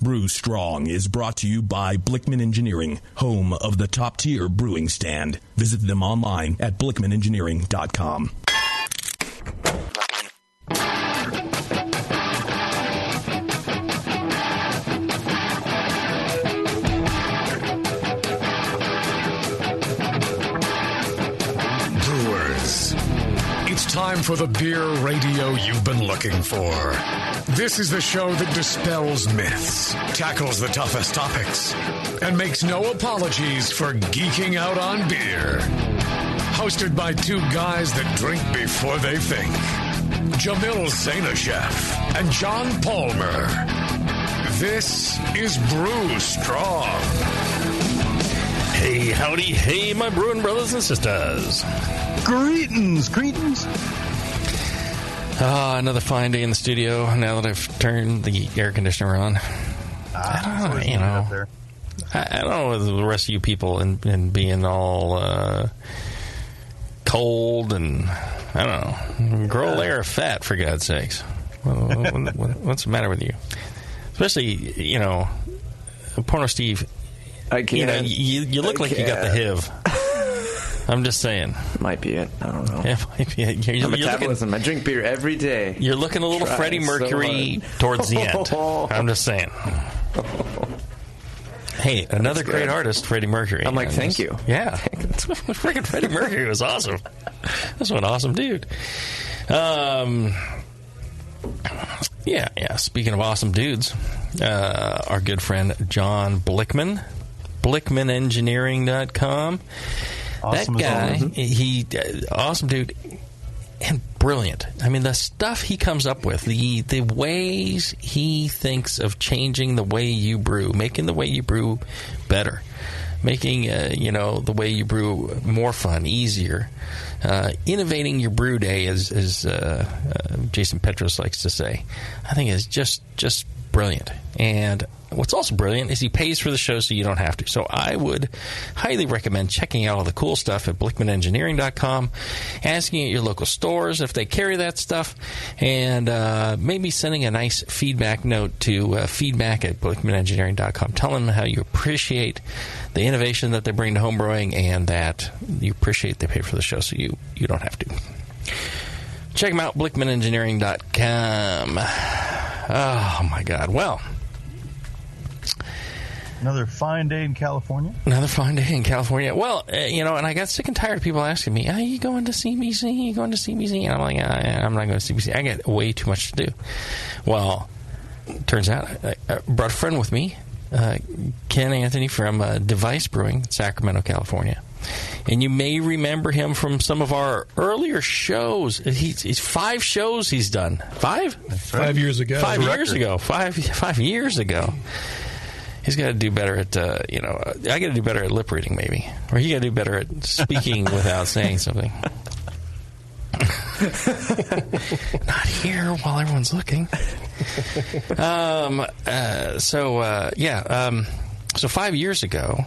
Brew Strong is brought to you by Blickman Engineering, home of the top-tier brewing stand. Visit them online at blickmanengineering.com. Brewers, it's time for the beer radio you've been looking for. This is the show that dispels myths, tackles the toughest topics, and makes no apologies for geeking out on beer. Hosted by two guys that drink before they think, Jamil Zainasheff and John Palmer. This is Brew Strong. Hey, howdy, hey, my brewing brothers and sisters. Greetings. Another fine day in the studio now that I've turned the air conditioner on. I don't know with the rest of you people and being all cold and, I don't know, grow a layer of fat, for God's sakes. What's the matter with you? Especially, Porno Steve, I can't. you look like you got the HIV. I'm just saying. Might be it. I don't know. Yeah, might be it. You're metabolism. I drink beer every day. You're looking a little Freddie Mercury towards the end. I'm just saying. Hey, another great artist, Freddie Mercury. I'm like, thank you. Yeah. Freaking Freddie Mercury was awesome. That's an awesome dude. Yeah. Speaking of awesome dudes, our good friend John Blickman, blickmanengineering.com. Awesome that guy, awesome dude, and brilliant. I mean, the stuff he comes up with, the ways he thinks of changing the way you brew, making the way you brew better, making the way you brew more fun, easier, innovating your brew day, as Jason Petros likes to say. I think is just brilliant. And what's also brilliant is he pays for the show so you don't have to. So I would highly recommend checking out all the cool stuff at blickmanengineering.com, asking at your local stores if they carry that stuff, and maybe sending a nice feedback note to feedback at blickmanengineering.com. Tell them how you appreciate the innovation that they bring to homebrewing and that you appreciate they pay for the show so you don't have to. Check them out, blickmanengineering.com. Oh, my God. Well, another fine day in California. Well, and I got sick and tired of people asking me, are you going to CBC? And I'm like, I'm not going to CBC. I got way too much to do. Well, turns out I brought a friend with me, Ken Anthony from Device Brewing in Sacramento, California. And you may remember him from some of our earlier shows. He's 5 shows he's done. 5? 5 years ago. 5 years ago. 5 years ago. He's got to do better at, I got to do better at lip reading, maybe. Or he got to do better at speaking without saying something. Not here while everyone's looking. So 5 years ago,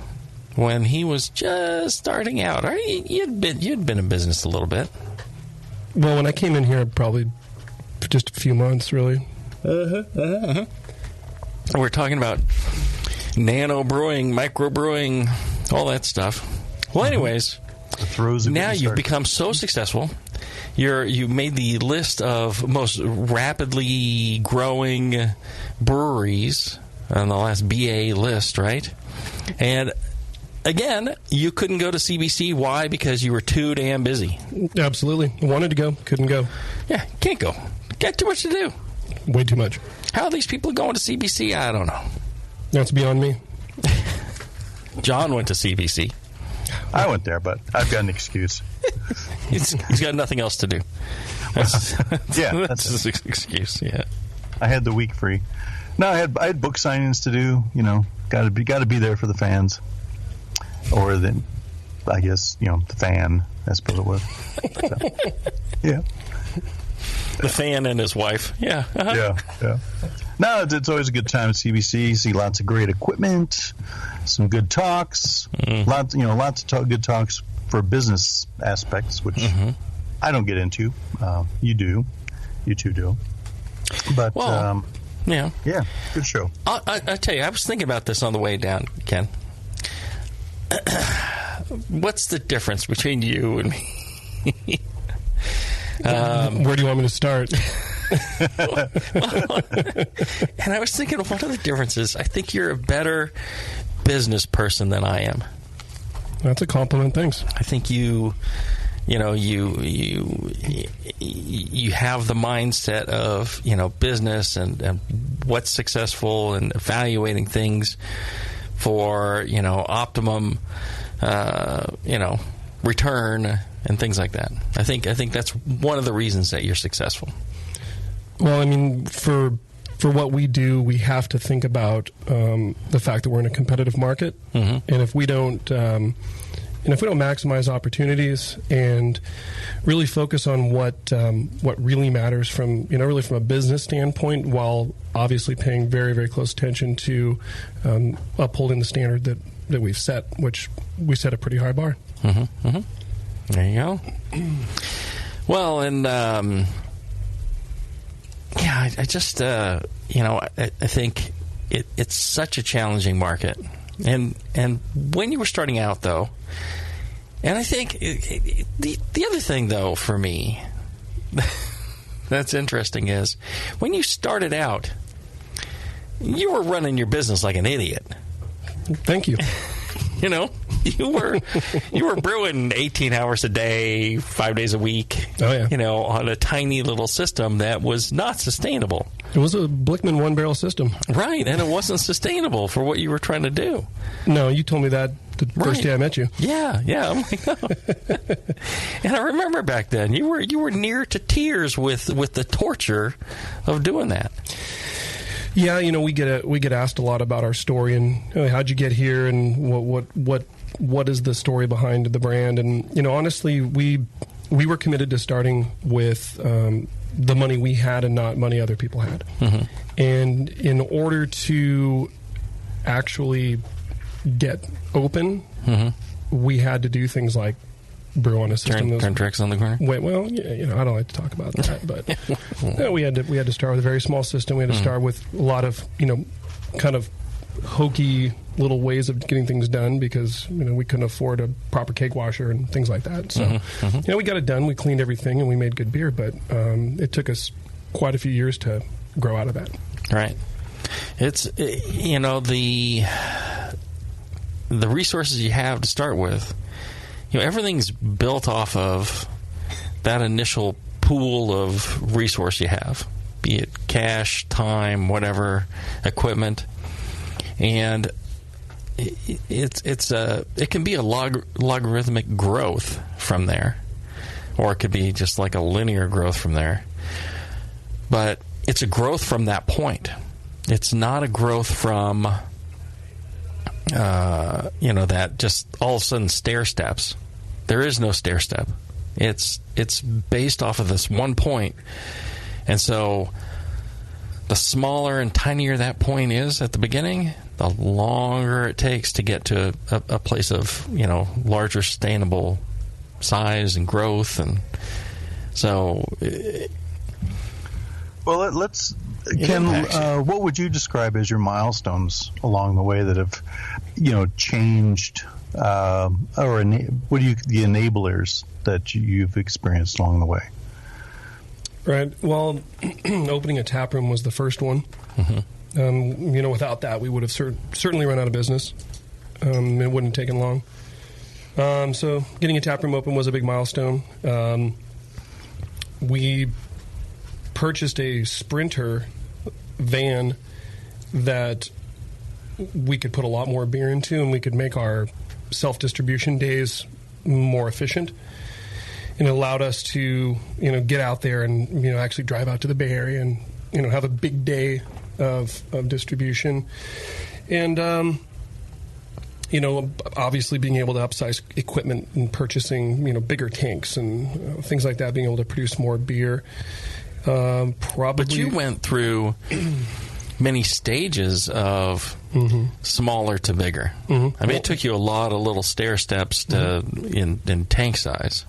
when he was just starting out, you'd been in business a little bit. Well, when I came in here, probably for just a few months, really. We're talking about nano brewing, micro brewing, all that stuff. Well, anyways, now you've become so successful. You made the list of most rapidly growing breweries on the last BA list, right? And again, you couldn't go to CBC. Why? Because you were too damn busy. Absolutely. Wanted to go, couldn't go. Yeah, can't go. Got too much to do. Way too much. How are these people going to CBC? I don't know. That's beyond me. John went to CBC. I went there, but I've got an excuse. He's got nothing else to do. That's his excuse. Yeah, I had the week free. No, I had book signings to do. Got to be there for the fans, or then I guess the fan. I suppose it was. So, yeah. The fan and his wife. Yeah. Yeah. No, it's always a good time at CBC. See lots of great equipment, some good talks, lots of good talks for business aspects, which Mm-hmm. I don't get into. You do. You two do. But, Yeah. Yeah, good show. I tell you, I was thinking about this on the way down, Ken. What's the difference between you and me? Where do you want me to start? And I was thinking, one of the differences, I think you're a better business person than I am. That's a compliment. Thanks. I think you have the mindset of, business and what's successful and evaluating things for, optimum, return and things like that. I think that's one of the reasons that you're successful. Well, I mean, for what we do, we have to think about the fact that we're in a competitive market, and if we don't maximize opportunities and really focus on what really matters from a business standpoint, while obviously paying very, very close attention to upholding the standard that we've set, which we set a pretty high bar. There you go. Well, and I just I think it's such a challenging market, and when you were starting out, though. And I think the other thing, though, for me, that's interesting is when you started out, you were running your business like an idiot. Thank you. You were brewing 18 hours a day, 5 days a week. Oh, yeah. On a tiny little system that was not sustainable. It was a Blickman one-barrel system. Right, and it wasn't sustainable for what you were trying to do. No, you told me that the first day I met you. Yeah. I'm like, no. And I remember back then, you were near to tears with the torture of doing that. Yeah, we get asked a lot about our story and how'd you get here and what is the story behind the brand, and honestly, we were committed to starting with the money we had and not money other people had, and in order to actually get open, we had to do things like brew on a system. Turn tricks on the corner. Well, I don't like to talk about that, but we had to start with a very small system. We had to start with a lot of kind of hokey little ways of getting things done because we couldn't afford a proper cake washer and things like that. So we got it done. We cleaned everything and we made good beer, but it took us quite a few years to grow out of that. Right. It's the resources you have to start with. Everything's built off of that initial pool of resource you have, be it cash, time, whatever, equipment, and it can be a logarithmic growth from there, or it could be just like a linear growth from there. But it's a growth from that point. It's not a growth from that just all of a sudden stair steps. There is no stair step. It's based off of this one point. And so the smaller and tinier that point is at the beginning, the longer it takes to get to a place of, larger sustainable size and growth. And so well, let's Ken, what would you describe as your milestones along the way that have, changed, or what are the enablers that you've experienced along the way? Right. Well, opening a tap room was the first one. Without that, we would have certainly run out of business. It wouldn't have taken long. So getting a tap room open was a big milestone. We purchased a Sprinter van that we could put a lot more beer into, and we could make our self-distribution days more efficient. And it allowed us to, get out there and, actually drive out to the Bay Area and, have a big day of distribution. And, obviously being able to upsize equipment and purchasing, bigger tanks and things like that, being able to produce more beer. Probably. But you went through many stages of smaller to bigger. I mean, it took you a lot of little stair steps to in tank size.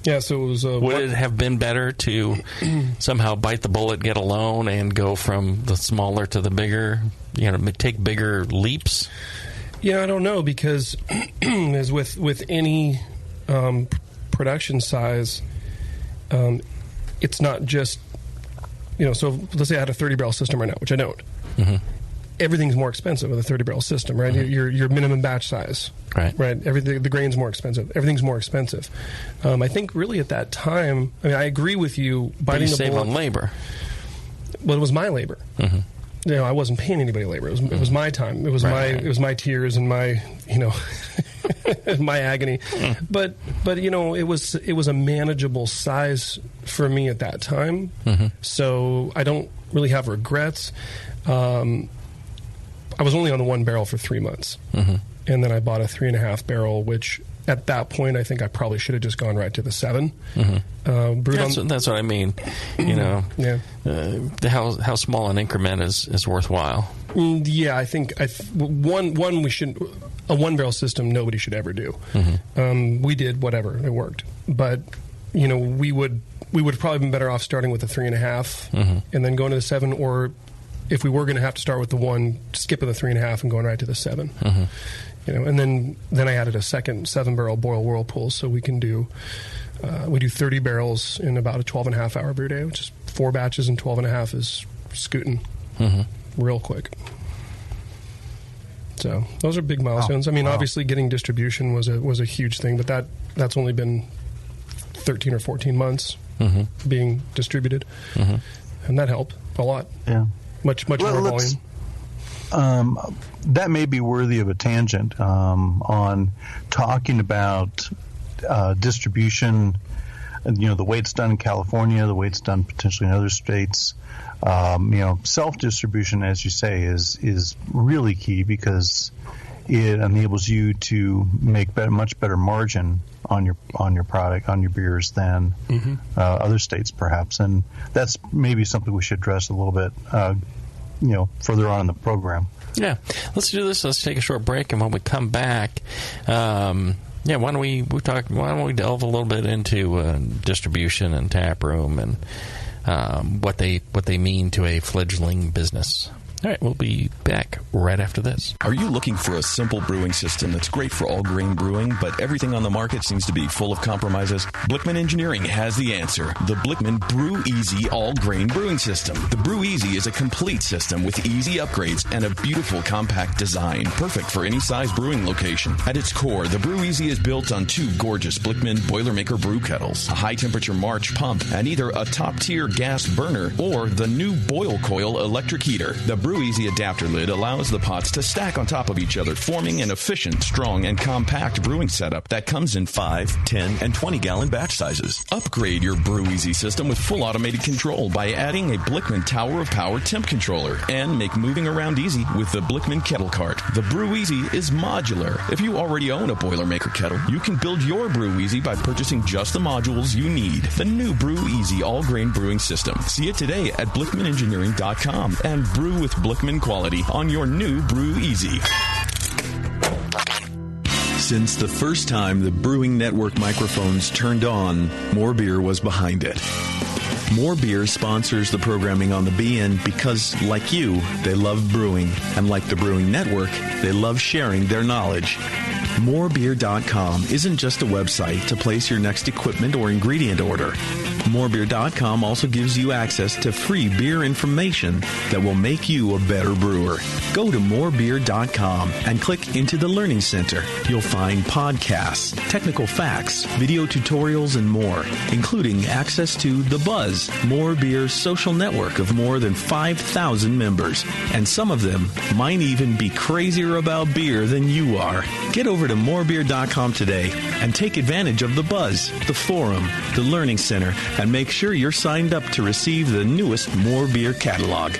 Yeah, so it was. Would it have been better to somehow bite the bullet, get a loan, and go from the smaller to the bigger? Take bigger leaps. Yeah, I don't know, because as with any production size, it's not just, so let's say I had a 30-barrel system right now, which I don't. Everything's more expensive with a 30-barrel system, right? Your minimum batch size, right? Everything, the grain's more expensive. Everything's more expensive. I think really at that time, I mean, I agree with you. But you save on labor. Well, it was my labor. I wasn't paying anybody labor. It was my time. It was my tears and my my agony. But it was a manageable size for me at that time. So I don't really have regrets. I was only on the 1 barrel for 3 months, and then I bought a 3.5 barrel, which at that point I think I probably should have just gone right to the 7. That's what I mean. How small an increment is worthwhile. Yeah, I think one we should a 1 barrel system nobody should ever do. We did whatever, it worked, but we would have probably been better off starting with the 3.5 and then going to the 7, or if we were going to have to start with the 1, skipping the 3.5 and going right to the 7. And then I added a second 7-barrel boil whirlpool, so we can do 30 barrels in about a 12.5 hour brew day, which is 4 batches, and 12.5 is scooting real quick. So those are big milestones. I mean, obviously getting distribution was a huge thing, but that's only been 13 or 14 months being distributed, and that helped a lot. Yeah. Much more volume. That may be worthy of a tangent on talking about distribution. The way it's done in California, the way it's done potentially in other states. Self-distribution, as you say, is really key, because it enables you to make much better margin on your product, on your beers, than other states perhaps, and that's maybe something we should address a little bit, further on in the program. Yeah, let's do this. Let's take a short break, and when we come back, why don't we delve a little bit into distribution and tap room and what they mean to a fledgling business. All right, we'll be back right after this. Are you looking for a simple brewing system that's great for all grain brewing, but everything on the market seems to be full of compromises? Blickman Engineering has the answer. The Blickman Brew Easy All Grain Brewing System. The Brew Easy is a complete system with easy upgrades and a beautiful compact design, perfect for any size brewing location. At its core, the Brew Easy is built on 2 gorgeous Blickman Boilermaker brew kettles, a high-temperature March pump, and either a top-tier gas burner or the new Boil Coil electric heater. The Brew Easy adapter lid allows the pots to stack on top of each other, forming an efficient, strong, and compact brewing setup that comes in 5, 10, and 20-gallon batch sizes. Upgrade your Brew Easy system with full automated control by adding a Blickman Tower of Power temp controller, and make moving around easy with the Blickman Kettle Cart. The Brew Easy is modular. If you already own a Boilermaker kettle, you can build your Brew Easy by purchasing just the modules you need. The new Brew Easy all-grain brewing system. See it today at BlickmanEngineering.com and brew with Blickman quality on your new Brew Easy. Since the first time the Brewing Network microphones turned on, More Beer was behind it. More Beer sponsors the programming on the BN because, like you, they love brewing. And like the Brewing Network, they love sharing their knowledge. Morebeer.com isn't just a website to place your next equipment or ingredient order. Morebeer.com also gives you access to free beer information that will make you a better brewer. Go to morebeer.com and click into the Learning Center. You'll find podcasts, technical facts, video tutorials, and more, including access to The Buzz, More Beer's social network of more than 5,000 members. And some of them might even be crazier about beer than you are. Get over to morebeer.com today and take advantage of The Buzz, the forum, the Learning Center, and make sure you're signed up to receive the newest More Beer catalog.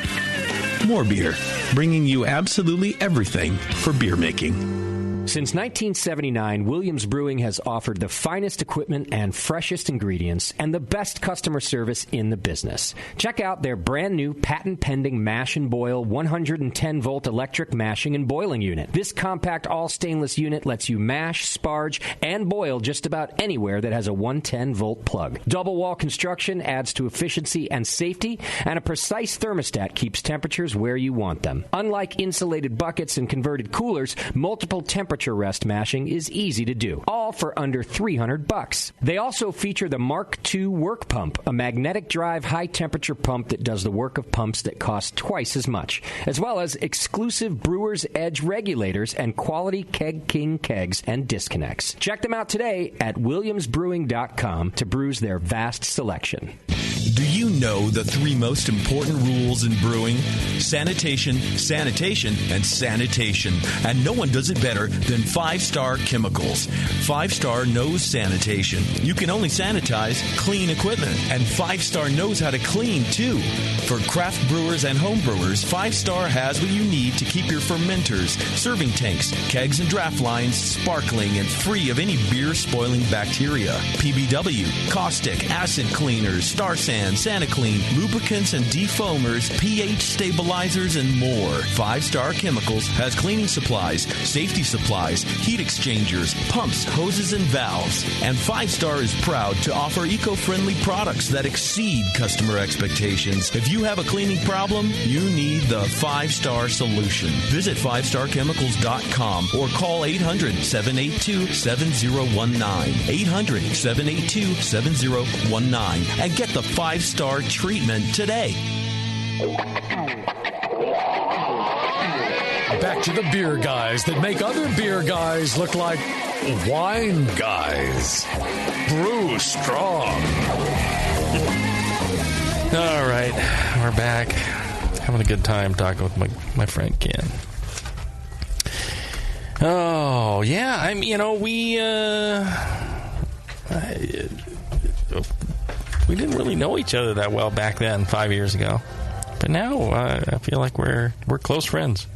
More Beer, bringing you absolutely everything for beer making. Since 1979, Williams Brewing has offered the finest equipment and freshest ingredients and the best customer service in the business. Check out their brand new patent-pending mash and boil 110-volt electric mashing and boiling unit. This compact all-stainless unit lets you mash, sparge, and boil just about anywhere that has a 110-volt plug. Double-wall construction adds to efficiency and safety, and a precise thermostat keeps temperatures where you want them. Unlike insulated buckets and converted coolers, multiple temperature rest mashing is easy to do, all for under $300. They also feature the Mark II work pump, a magnetic drive high-temperature pump that does the work of pumps that cost twice as much, as well as exclusive Brewer's Edge regulators and quality Keg King kegs and disconnects. Check them out today at williamsbrewing.com to brews their vast selection. Do you know the 3 most important rules in brewing? Sanitation, sanitation, and sanitation. And no one does it better than 5-Star Chemicals. 5-Star knows sanitation. You can only sanitize clean equipment. And 5-Star knows how to clean, too. For craft brewers and home brewers, 5-Star has what you need to keep your fermenters, serving tanks, kegs, and draft lines sparkling and free of any beer-spoiling bacteria. PBW, caustic, acid cleaners, Star Sand, SaniClean, lubricants and defoamers, pH stabilizers, and more. 5-Star Chemicals has cleaning supplies, safety supplies, heat exchangers, pumps, hoses, and valves. And 5-Star is proud to offer eco-friendly products that exceed customer expectations. If you have a cleaning problem, you need the 5-Star solution. Visit 5starchemicals.com or call 800-782-7019. 800-782-7019 and get the 5-Star treatment today. Back to the beer guys that make other beer guys look like wine guys. Brew Strong. All right, we're back. Having a good time talking with my friend Ken. Oh, yeah, we didn't really know each other that well back then, 5 years ago. But now I feel like we're close friends.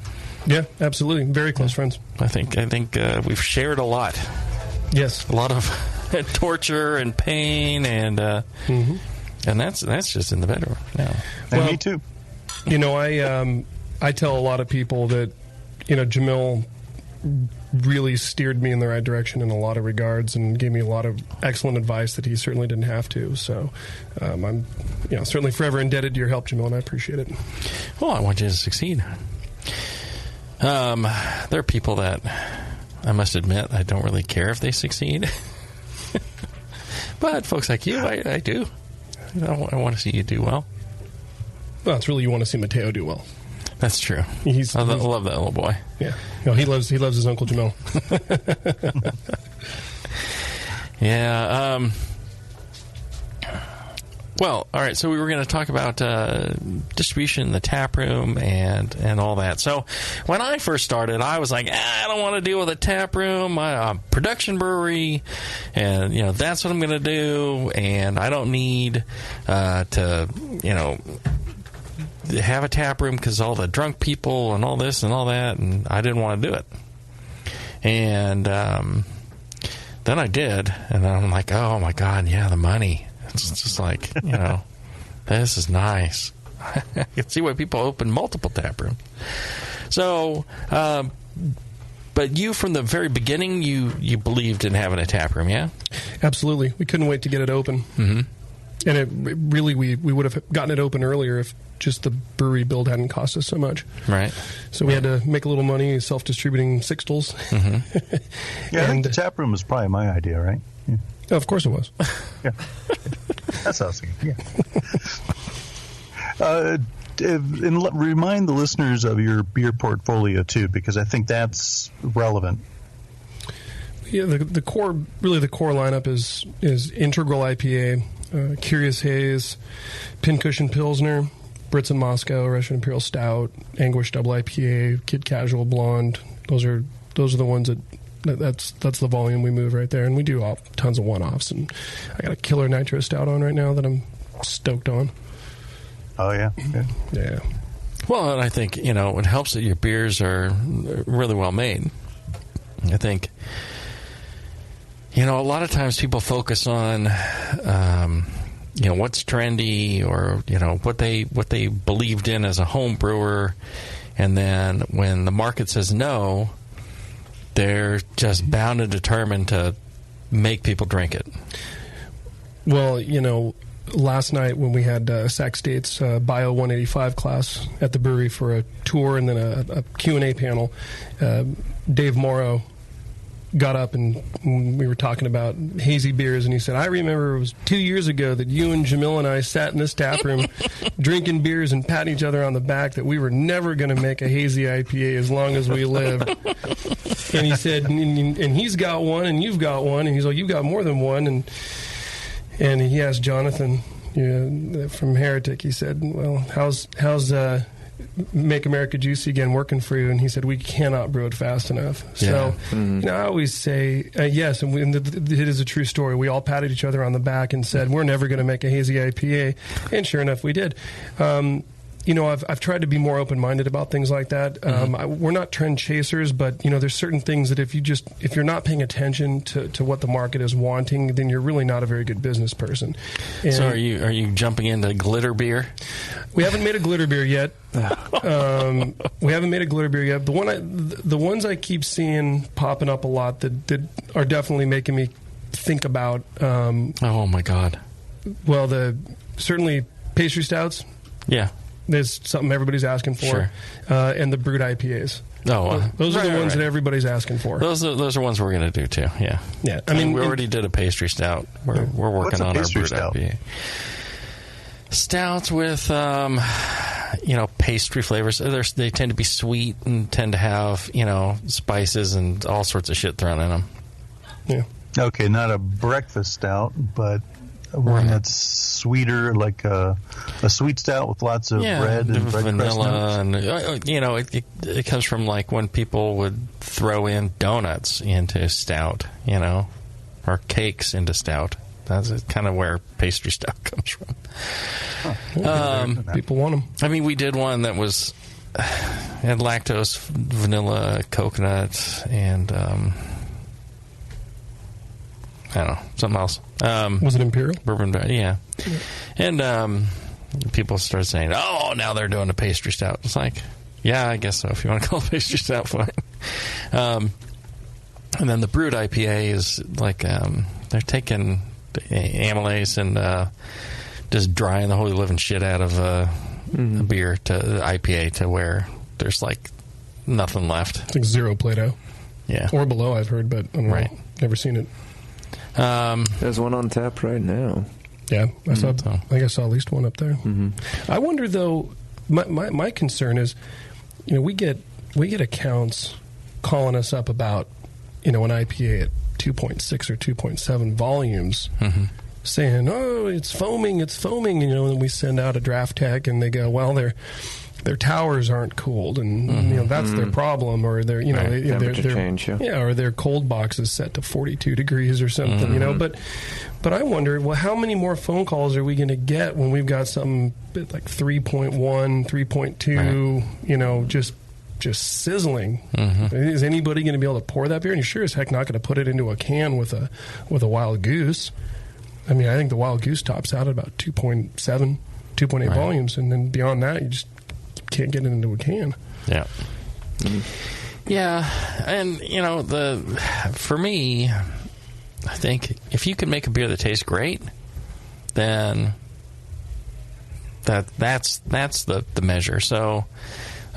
Yeah, absolutely. Very close friends. I think we've shared a lot. Yes. A lot of torture and pain and that's just in the bedroom now. And me too. I tell a lot of people that, Jamil really steered me in the right direction in a lot of regards and gave me a lot of excellent advice that he certainly didn't have to. So I'm certainly forever indebted to your help, Jamil, and I appreciate it. Well, I want you to succeed. There are people that I must admit I don't really care if they succeed. But folks like you, I do. I want to see you do well. Well, it's really you want to see Mateo do well. That's true. I love that little boy. Yeah, he loves his Uncle Jamil. Yeah. Well, all right. So we were going to talk about distribution, the tap room, and all that. So when I first started, I was like, I don't want to deal with a tap room. I'm a production brewery, and that's what I'm going to do. And I don't need to have a tap room because all the drunk people and all this and all that, and I didn't want to do it. And then I did, and I'm like, oh my God, yeah, the money. It's just like, this is nice. I can see why people open multiple tap rooms. So, but you, from the very beginning, you believed in having a tap room, yeah? Absolutely. We couldn't wait to get it open. Mm-hmm. And it really, we would have gotten it open earlier if just the brewery build hadn't cost us so much. Right. So we had to make a little money self-distributing sixtles. Mm-hmm. Yeah, I think the tap room was probably my idea, right? Yeah. Oh, of course it was. Yeah. That's what I was thinking. Yeah. And remind the listeners of your beer portfolio, too, because I think that's relevant. Yeah, the core lineup is Integral IPA, Curious Haze, Pincushion Pilsner, Brits in Moscow, Russian Imperial Stout, Anguish Double IPA, Kid Casual Blonde. Those are the ones that's the volume we move right there, and we do tons of one-offs. And I got a killer Nitro Stout on right now that I'm stoked on. Oh yeah, yeah. Well, and I think it helps that your beers are really well made. I think, a lot of times people focus on, what's trendy or, what they believed in as a home brewer. And then when the market says no, they're just bound and determined to make people drink it. Well, last night when we had Sac State's Bio 185 class at the brewery for a tour and then a Q&A panel, Dave Morrow got up and we were talking about hazy beers, and he said, I remember it was 2 years ago that you and Jamil and I sat in this tap room drinking beers and patting each other on the back that we were never going to make a hazy IPA as long as we lived. And he said, and he's got one and you've got one, and he's like, you've got more than one. And he asked Jonathan from Heretic, he said, well, how's Make America Juicy Again working for you? And he said, we cannot brew it fast enough. So, I always say, yes, and it is a true story. We all patted each other on the back and said, we're never going to make a hazy IPA. And sure enough, we did. I've tried to be more open-minded about things like that. We're not trend chasers, but there's certain things that if you're not paying attention to what the market is wanting, then you're really not a very good business person. And so are you jumping into glitter beer? We haven't made a glitter beer yet. The ones I keep seeing popping up a lot that are definitely making me think about. Oh my God! Well, certainly pastry stouts. Yeah. There's something everybody's asking for, sure. And the brewed IPAs. Those are the ones that everybody's asking for. Those are ones we're going to do too. Yeah, yeah. I mean, we already did a pastry stout. We're working on our brewed IPA. Stouts with pastry flavors. They tend to be sweet and tend to have spices and all sorts of shit thrown in them. Yeah. Okay, not a breakfast stout, but one that's sweeter, like a sweet stout with lots of bread and vanilla, and it comes from like when people would throw in donuts into stout, or cakes into stout. That's kind of where pastry stout comes from. People want them. I mean, we did one that was had lactose, vanilla, coconut, and I don't know, something else. Was it Imperial? Bourbon, yeah. And people started saying, oh, now they're doing a pastry stout. It's like, yeah, I guess so. If you want to call it pastry stout, fine. And then the brewed IPA is like they're taking amylase and just drying the holy living shit out of a beer to IPA to where there's like nothing left. It's like zero Play-Doh. Yeah. Or below, I've heard, but I don't know. Never seen it. There's one on tap right now. Yeah, I think I saw at least one up there. I wonder though. My concern is, we get accounts calling us up about an IPA at 2.6 or 2.7 volumes, saying, "Oh, it's foaming," and we send out a draft tech, and they go, "Well, their towers aren't cooled, and that's their problem, or their temperature change, or their cold box is set to 42 degrees or something, But I wonder, well, how many more phone calls are we going to get when we've got something like 3.1, 3.2, just sizzling? Is anybody going to be able to pour that beer? And you're sure as heck not going to put it into a can with a Wild Goose. I mean, I think the Wild Goose tops out at about 2.7, 2.8 volumes, and then beyond that, you just can't get it into a can. Yeah. Yeah, and for me, I think if you can make a beer that tastes great, then that's the measure. So,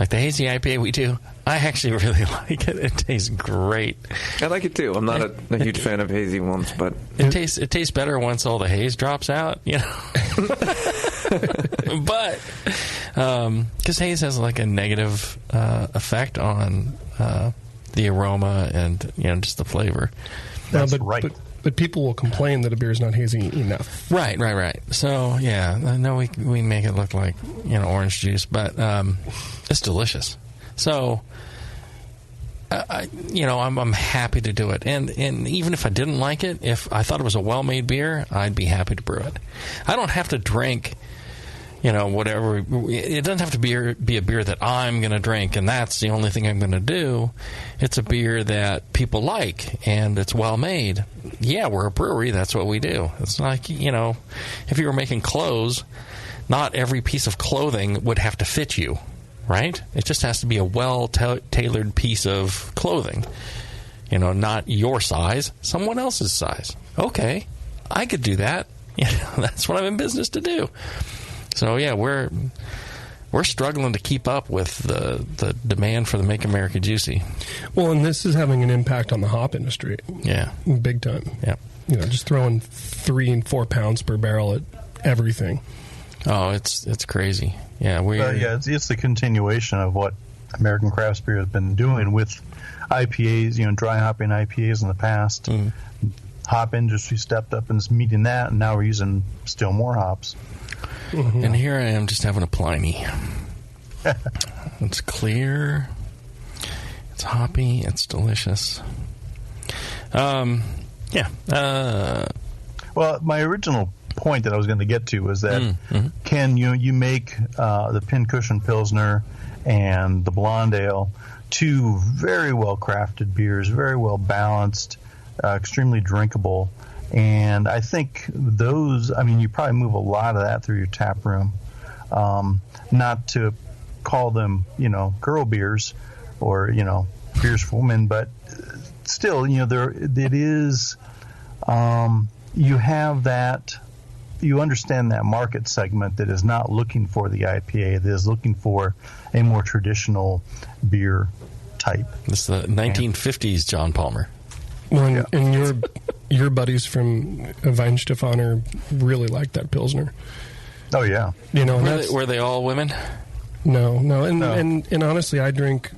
like the hazy IPA we do, I actually really like it. It tastes great. I like it too. I'm not a huge fan of hazy ones, but it tastes better once all the haze drops out. But because haze has like a negative effect on the aroma and just the flavor. That's but people will complain that a beer is not hazy enough. Right. So yeah, I know we make it look like orange juice, but it's delicious. So I'm happy to do it, and even if I didn't like it, if I thought it was a well-made beer, I'd be happy to brew it. I don't have to drink whatever. It doesn't have to be a beer that I'm going to drink, and that's the only thing I'm going to do. It's a beer that people like, and it's well made. Yeah, we're a brewery. That's what we do. It's like, if you were making clothes, not every piece of clothing would have to fit you, right? It just has to be a well-tailored piece of clothing. Not your size, someone else's size. Okay, I could do that. That's what I'm in business to do. So yeah, we're struggling to keep up with the demand for the Make America Juicy. Well, and this is having an impact on the hop industry. Yeah, big time. Yeah, just throwing 3 and 4 pounds per barrel at everything. Oh, it's crazy. Yeah, it's the continuation of what American craft beer has been doing with IPAs, dry hopping IPAs in the past. Mm. Hop industry stepped up and is meeting that, and now we're using still more hops. Mm-hmm. And here I am just having a Pliny. It's clear. It's hoppy. It's delicious. Well, my original point that I was going to get to was that Ken, you make the Pincushion Pilsner and the Blonde Ale, 2 very well crafted beers, very well balanced, extremely drinkable. And I think those, you probably move a lot of that through your tap room. Not to call them, girl beers or, beers for women, but still, it is, you have that, you understand that market segment that is not looking for the IPA, that is looking for a more traditional beer type. It's the 1950s John Palmer. Well, and your buddies from Weinstefan really like that Pilsner. Oh, yeah. Were they all women? No. And honestly, I drink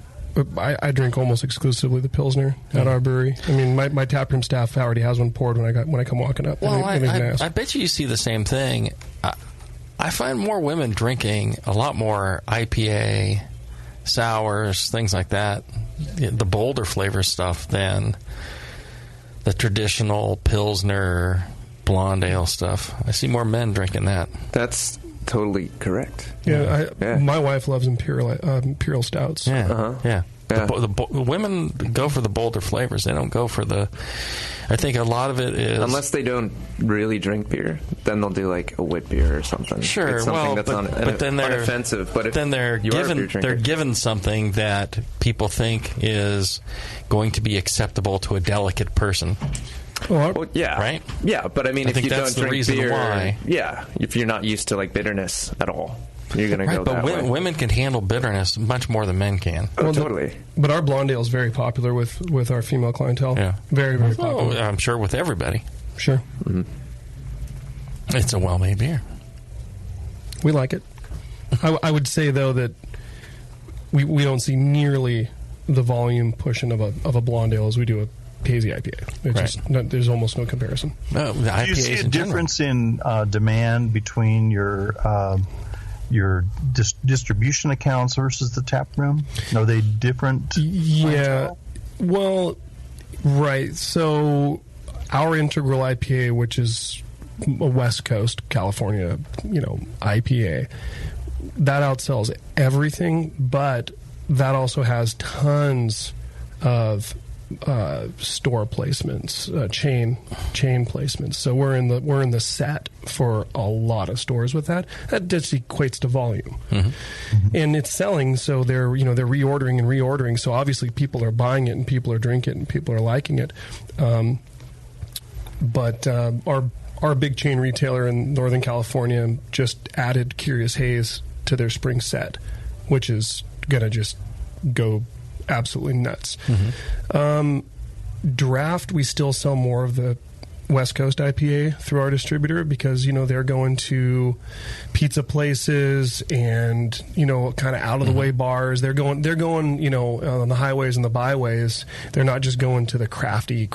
almost exclusively the Pilsner at our brewery. My taproom staff already has one poured when I come walking up. Well, I bet you see the same thing. I find more women drinking a lot more IPA, sours, things like that, the bolder flavor stuff than the traditional Pilsner, Blonde Ale stuff. I see more men drinking that. That's totally correct. Yeah, my wife loves imperial stouts. Yeah, uh-huh. Yeah. The women go for the bolder flavors. They don't go for the... I think a lot of it is... Unless they don't really drink beer, then they'll do like a wit beer or something. Sure, it's something that's but then they're unoffensive. But then they're given something that people think is going to be acceptable to a delicate person. Well, yeah, right. Yeah, but if you don't drink beer, why. Yeah, if you're not used to like bitterness at all, you're going to go that way. But women can handle bitterness much more than men can. Oh, totally. But our Blonde Ale is very popular with our female clientele. Yeah, very, very popular. I'm sure with everybody. Sure. Mm-hmm. It's a well-made beer. We like it. I would say though that we don't see nearly the volume pushing of a Blonde Ale as we do a hazy IPA. There's almost no comparison. No, the IPAs do you see a difference in demand between your distribution accounts versus the tap room? Are they different? Yeah. Well, right. So our Integral IPA, which is a West Coast California, IPA, that outsells everything, but that also has tons of store placements, chain placements. So we're in the set for a lot of stores with that. That just equates to volume, and it's selling. So they're reordering and reordering. So obviously people are buying it and people are drinking it and people are liking it. But our big chain retailer in Northern California just added Curious Haze to their spring set, which is gonna just go absolutely nuts. Draft, we still sell more of the West Coast IPA through our distributor because they're going to pizza places and kind of out of the way bars. They're going on the highways and the byways. They're not just going to the crafty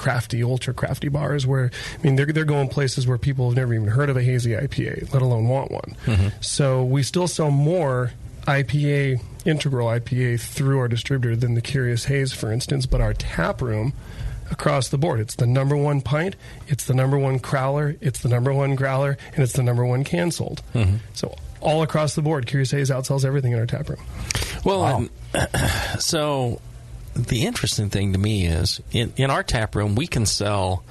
ultra crafty bars where they're going places where people have never even heard of a hazy IPA, let alone want one. So we still sell more IPA, Integral IPA, through our distributor than the Curious Haze, for instance. But our tap room, across the board, it's the number one pint, it's the number one crowler, it's the number one growler, and it's the number one canceled. So all across the board. Curious Haze outsells everything in our tap room. Well, so the interesting thing to me is in our tap room, we can sell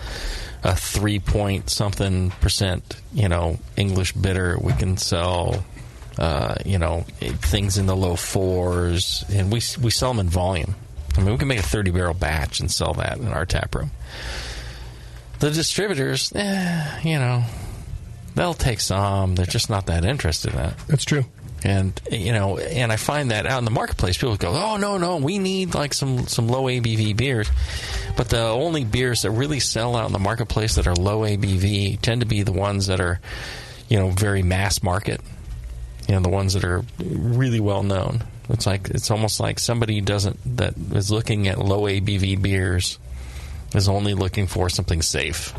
a 3-point-something%, English bitter. We can sell, things in the low 4s, and we sell them in volume. I mean, we can make a 30-barrel batch and sell that in our tap room. The distributors, they'll take some. They're just not that interested in that. That's true. And and I find that out in the marketplace, people go, "Oh no, we need like some low ABV beers." But the only beers that really sell out in the marketplace that are low ABV tend to be the ones that are, very mass market. The ones that are really well known. It's almost like somebody that is looking at low ABV beers is only looking for something safe.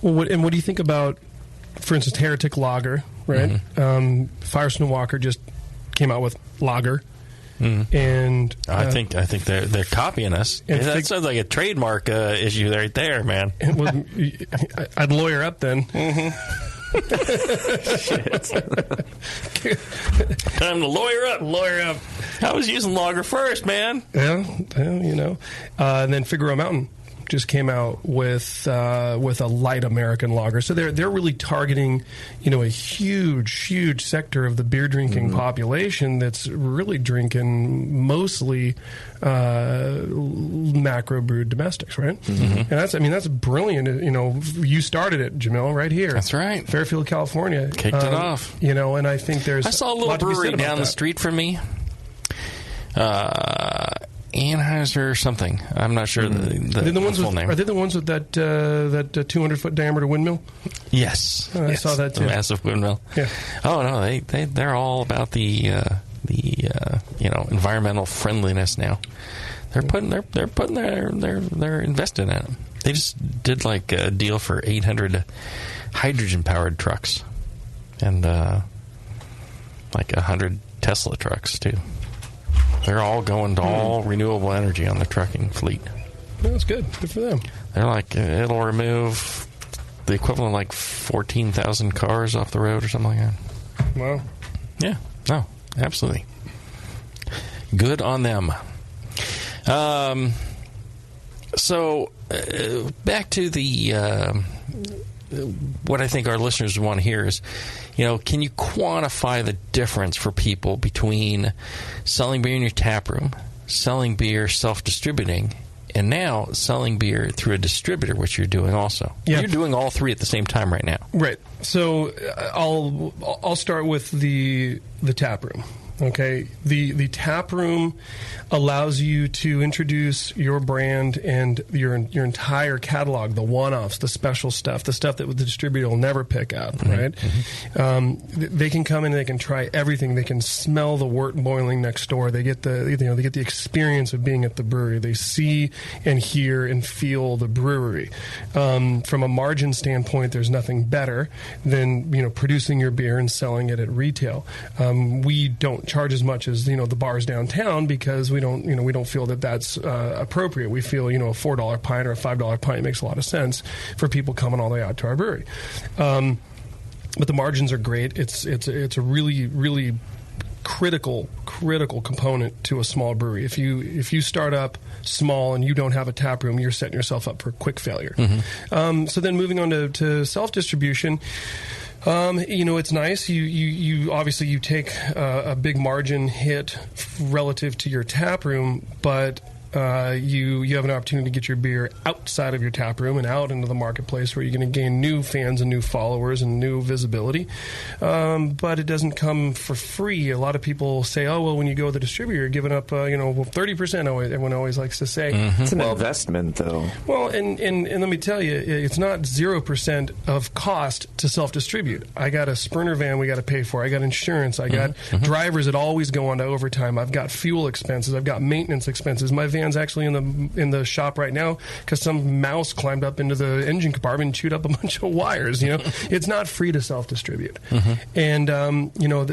Well, what do you think about, for instance, Heretic Lager, right? Mm-hmm. Firestone Walker just came out with Lager. Mm-hmm. And I think they're copying us. That sounds like a trademark issue right there, man. I'd lawyer up then. Mm-hmm. Time to lawyer up. I was using Lager first, man. Yeah, and then Figaro Mountain just came out with a light American lager. So they're really targeting, a huge sector of the beer drinking population that's really drinking mostly macro brewed domestics, right? Mm-hmm. And that's brilliant. You started it, Jamil, right here. That's right. Fairfield, California. Kicked it off. And I think I saw a little brewery down the street from me. Anheuser or something. I'm not sure the full name. Are they the ones with that 200-foot diameter windmill? Yes. I saw that too. A massive windmill. Yeah. Oh no, they're all about the environmental friendliness now. They're invested in it. They just did like a deal for 800 hydrogen powered trucks and like 100 Tesla trucks too. They're all going to all renewable energy on the trucking fleet. That's good. Good for them. They're like, it'll remove the equivalent of like 14,000 cars off the road or something like that. Wow. Yeah. No, absolutely. Good on them. So, back to the what I think our listeners want to hear is, can you quantify the difference for people between selling beer in your tap room, selling beer self-distributing, and now selling beer through a distributor, which you're doing also? Yeah. You're doing all three at the same time right now. Right. So I'll start with the tap room. Okay, the tap room allows you to introduce your brand and your entire catalog, the one-offs, the special stuff, the stuff that the distributor will never pick up, right? Mm-hmm. They can come in and they can try everything. They can smell the wort boiling next door. They get the experience of being at the brewery. They see and hear and feel the brewery. From a margin standpoint, there's nothing better than producing your beer and selling it at retail. We don't charge as much as the bars downtown because we don't feel that that's appropriate. We feel a $4 pint or a $5 pint makes a lot of sense for people coming all the way out to our brewery. But the margins are great. It's a really critical component to a small brewery. If you start up small and you don't have a tap room, you're setting yourself up for quick failure. Mm-hmm. So then moving on to self-distribution. It's nice. You obviously take a big margin hit relative to your tap room, but you have an opportunity to get your beer outside of your tap room and out into the marketplace where you're going to gain new fans and new followers and new visibility. But it doesn't come for free. A lot of people say, "Oh, well, when you go to the distributor, you're giving up 30%." Everyone always likes to say. Mm-hmm. It's an investment, though. Well, and let me tell you, it's not 0% of cost to self-distribute. I got a Sprinter van we got to pay for. I got insurance. I got drivers that always go on to overtime. I've got fuel expenses. I've got maintenance expenses. My van fans actually in the shop right now because some mouse climbed up into the engine compartment and chewed up a bunch of wires. It's not free to self-distribute, and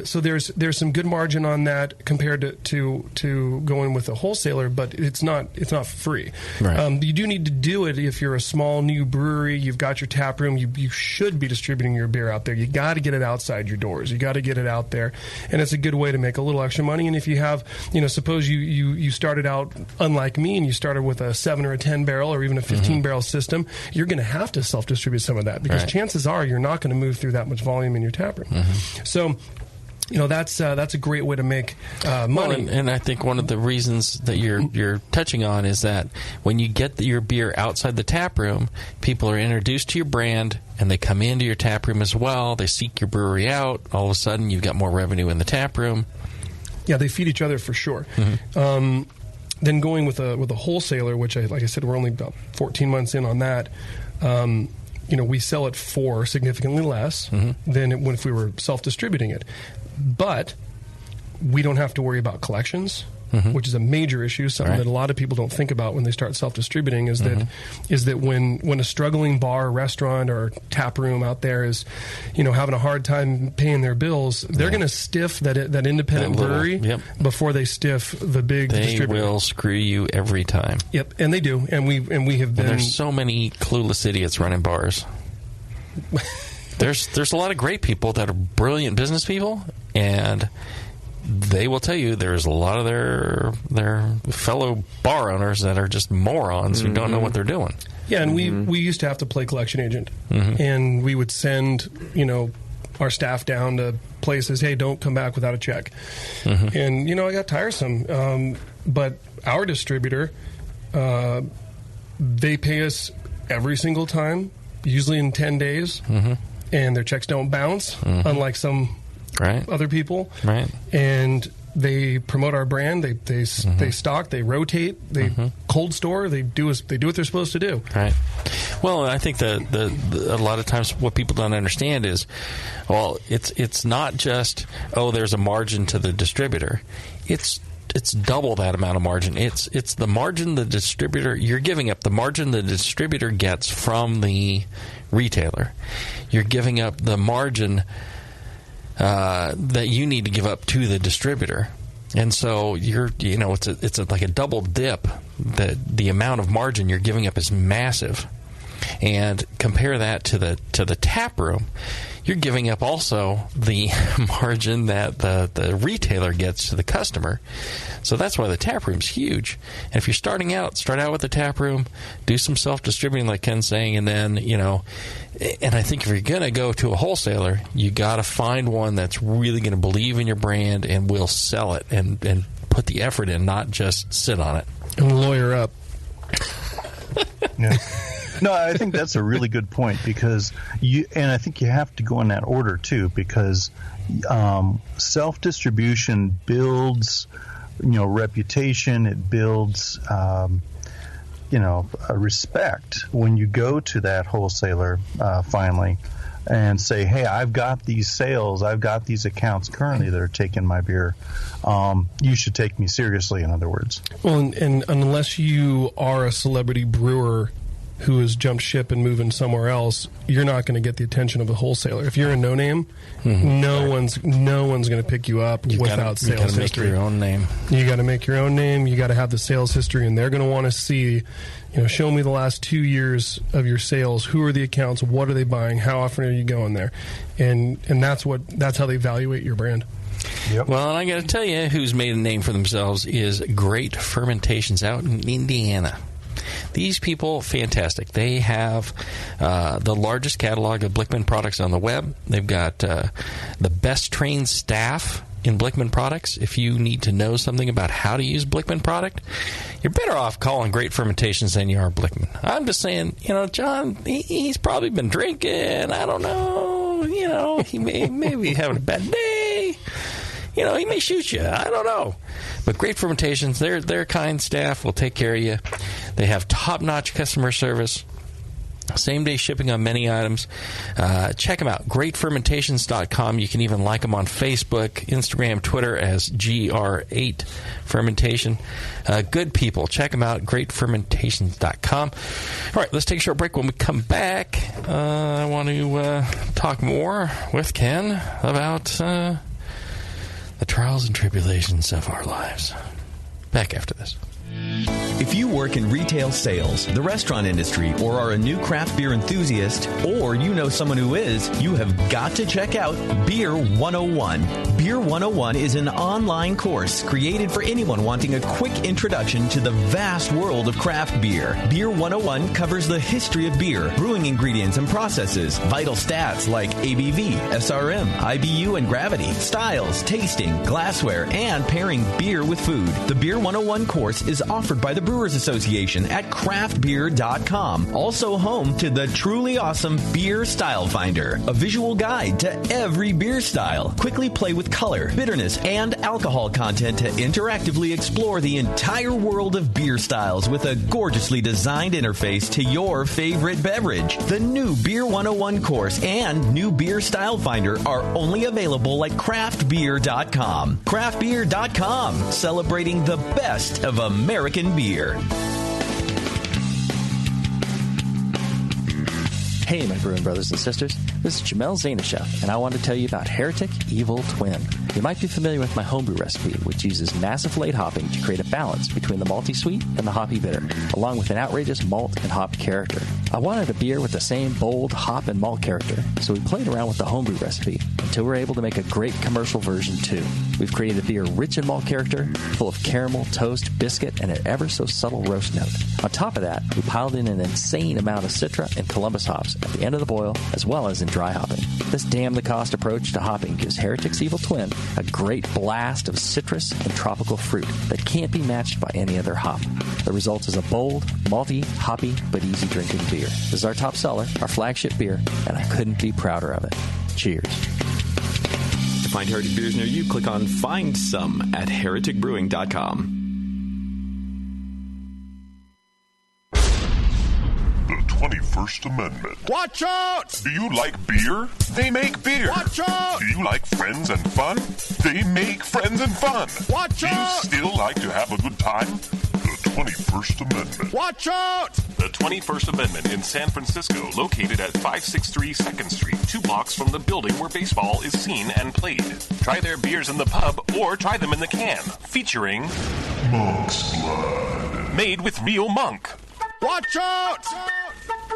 so there's some good margin on that compared to going with a wholesaler, but it's not free. Right. You do need to do it if you're a small new brewery. You've got your tap room. You should be distributing your beer out there. You got to get it outside your doors. You got to get it out there, and it's a good way to make a little extra money. And if you have, suppose you started out unlike me and you started with a 7 or a 10 barrel or even a 15 barrel system, you're going to have to self-distribute some of that because chances are you're not going to move through that much volume in your tap room. So that's a great way to make money. Well, and I think one of the reasons that you're touching on is that when you get your beer outside the tap room, people are introduced to your brand and they come into your tap room as well. They seek your brewery out. All of a sudden, you've got more revenue in the tap room. Yeah, they feed each other for sure. Then going with a wholesaler, which like I said, we're only about 14 months in on that. We sell it for significantly less than if we were self-distributing it. But we don't have to worry about collections, which is a major issue, something that a lot of people don't think about when they start self-distributing, is that when a struggling bar, restaurant, or tap room out there is, having a hard time paying their bills, they're going to stiff that independent brewery before they stiff the big distributor. They will screw you every time. Yep, and they do, and we have been. And there's so many clueless idiots running bars. There's a lot of great people that are brilliant business people, and they will tell you there's a lot of their fellow bar owners that are just morons who don't know what they're doing. Yeah, and we used to have to play collection agent, and we would send our staff down to places. Hey, don't come back without a check. And I got tiresome. But our distributor, they pay us every single time, usually in 10 days, and their checks don't bounce, unlike some other people. Right. And they promote our brand. They stock. They rotate. They cold store. They do what they're supposed to do. Right. Well, I think a lot of times what people don't understand is, well, it's not just there's a margin to the distributor. It's double that amount of margin. It's the margin the distributor you're giving up. The margin the distributor gets from the retailer. You're giving up the margin that you need to give up to the distributor, and so it's like a double dip. That the amount of margin you're giving up is massive, and compare that to the tap room. You're giving up also the margin that the retailer gets to the customer. So that's why the tap room's huge. And if you're start out with the tap room, do some self-distributing like Ken's saying, and then, and I think if you're going to go to a wholesaler, you got to find one that's really going to believe in your brand and will sell it and put the effort in, not just sit on it. And lawyer up. Yeah. No, I think that's a really good point because and I think you have to go in that order too, because self-distribution builds, reputation. It builds, a respect when you go to that wholesaler finally and say, hey, I've got these sales, I've got these accounts currently that are taking my beer. You should take me seriously, in other words. Well, and unless you are a celebrity brewer who has jumped ship and moving somewhere else, you're not going to get the attention of a wholesaler. If you're a no name, no one's going to pick you up without sales history. You got to make your own name. You got to make your own name. You got to have the sales history, and they're going to want to see, show me the last 2 years of your sales. Who are the accounts? What are they buying? How often are you going there? And that's how they evaluate your brand. Yep. Well, and I got to tell you, who's made a name for themselves is Great Fermentations out in Indiana. These people, fantastic. They have the largest catalog of Blickman products on the web. They've got the best trained staff in Blickman products. If you need to know something about how to use Blickman product, you're better off calling Great Fermentations than you are Blickman. I'm just saying, John, he's probably been drinking. I don't know. He may be having a bad day. He may shoot you. I don't know. But Great Fermentations, their kind staff will take care of you. They have top-notch customer service. Same-day shipping on many items. Check them out, greatfermentations.com. You can even like them on Facebook, Instagram, Twitter as GR8 Fermentation. Good people. Check them out, greatfermentations.com. All right, let's take a short break. When we come back, I want to talk more with Ken about the trials and tribulations of our lives. Back after this. If you work in retail sales, the restaurant industry, or are a new craft beer enthusiast, or you know someone who is, you have got to check out Beer 101. Beer 101 is an online course created for anyone wanting a quick introduction to the vast world of craft beer. Beer 101 covers the history of beer, brewing ingredients and processes, vital stats like ABV, SRM, IBU, and gravity, styles, tasting, glassware, and pairing beer with food. The Beer 101 course is offered by the Brewers Association at craftbeer.com. Also home to the truly awesome Beer Style Finder, a visual guide to every beer style. Quickly play with color, bitterness, and alcohol content to interactively explore the entire world of beer styles with a gorgeously designed interface to your favorite beverage. The new Beer 101 course and new Beer Style Finder are only available at craftbeer.com. Craftbeer.com, celebrating the best of American beer. Hey, my brewing brothers and sisters. This is Jamel Zanishev, and I want to tell you about Heretic Evil Twin. You might be familiar with my homebrew recipe, which uses massive late hopping to create a balance between the malty sweet and the hoppy bitter, along with an outrageous malt and hop character. I wanted a beer with the same bold hop and malt character, so we played around with the homebrew recipe until we were able to make a great commercial version too. We've created a beer rich in malt character, full of caramel, toast, biscuit, and an ever so subtle roast note. On top of that, we piled in an insane amount of Citra and Columbus hops at the end of the boil, as well as in dry hopping. This damn-the-cost approach to hopping gives Heretic's Evil Twin a great blast of citrus and tropical fruit that can't be matched by any other hop. The result is a bold, malty, hoppy, but easy-drinking beer. This is our top seller, our flagship beer, and I couldn't be prouder of it. Cheers. To find Heretic beers near you, click on Find Some at hereticbrewing.com. The 21st Amendment. Watch out! Do you like beer? They make beer. Watch out! Do you like friends and fun? They make friends and fun. Watch out! Do you still like to have a good time? The 21st Amendment. Watch out! The 21st Amendment in San Francisco, located at 563 2nd Street, 2 blocks from the building where baseball is seen and played. Try their beers in the pub or try them in the can, featuring Monk's Blood. Made with real monk. Watch out!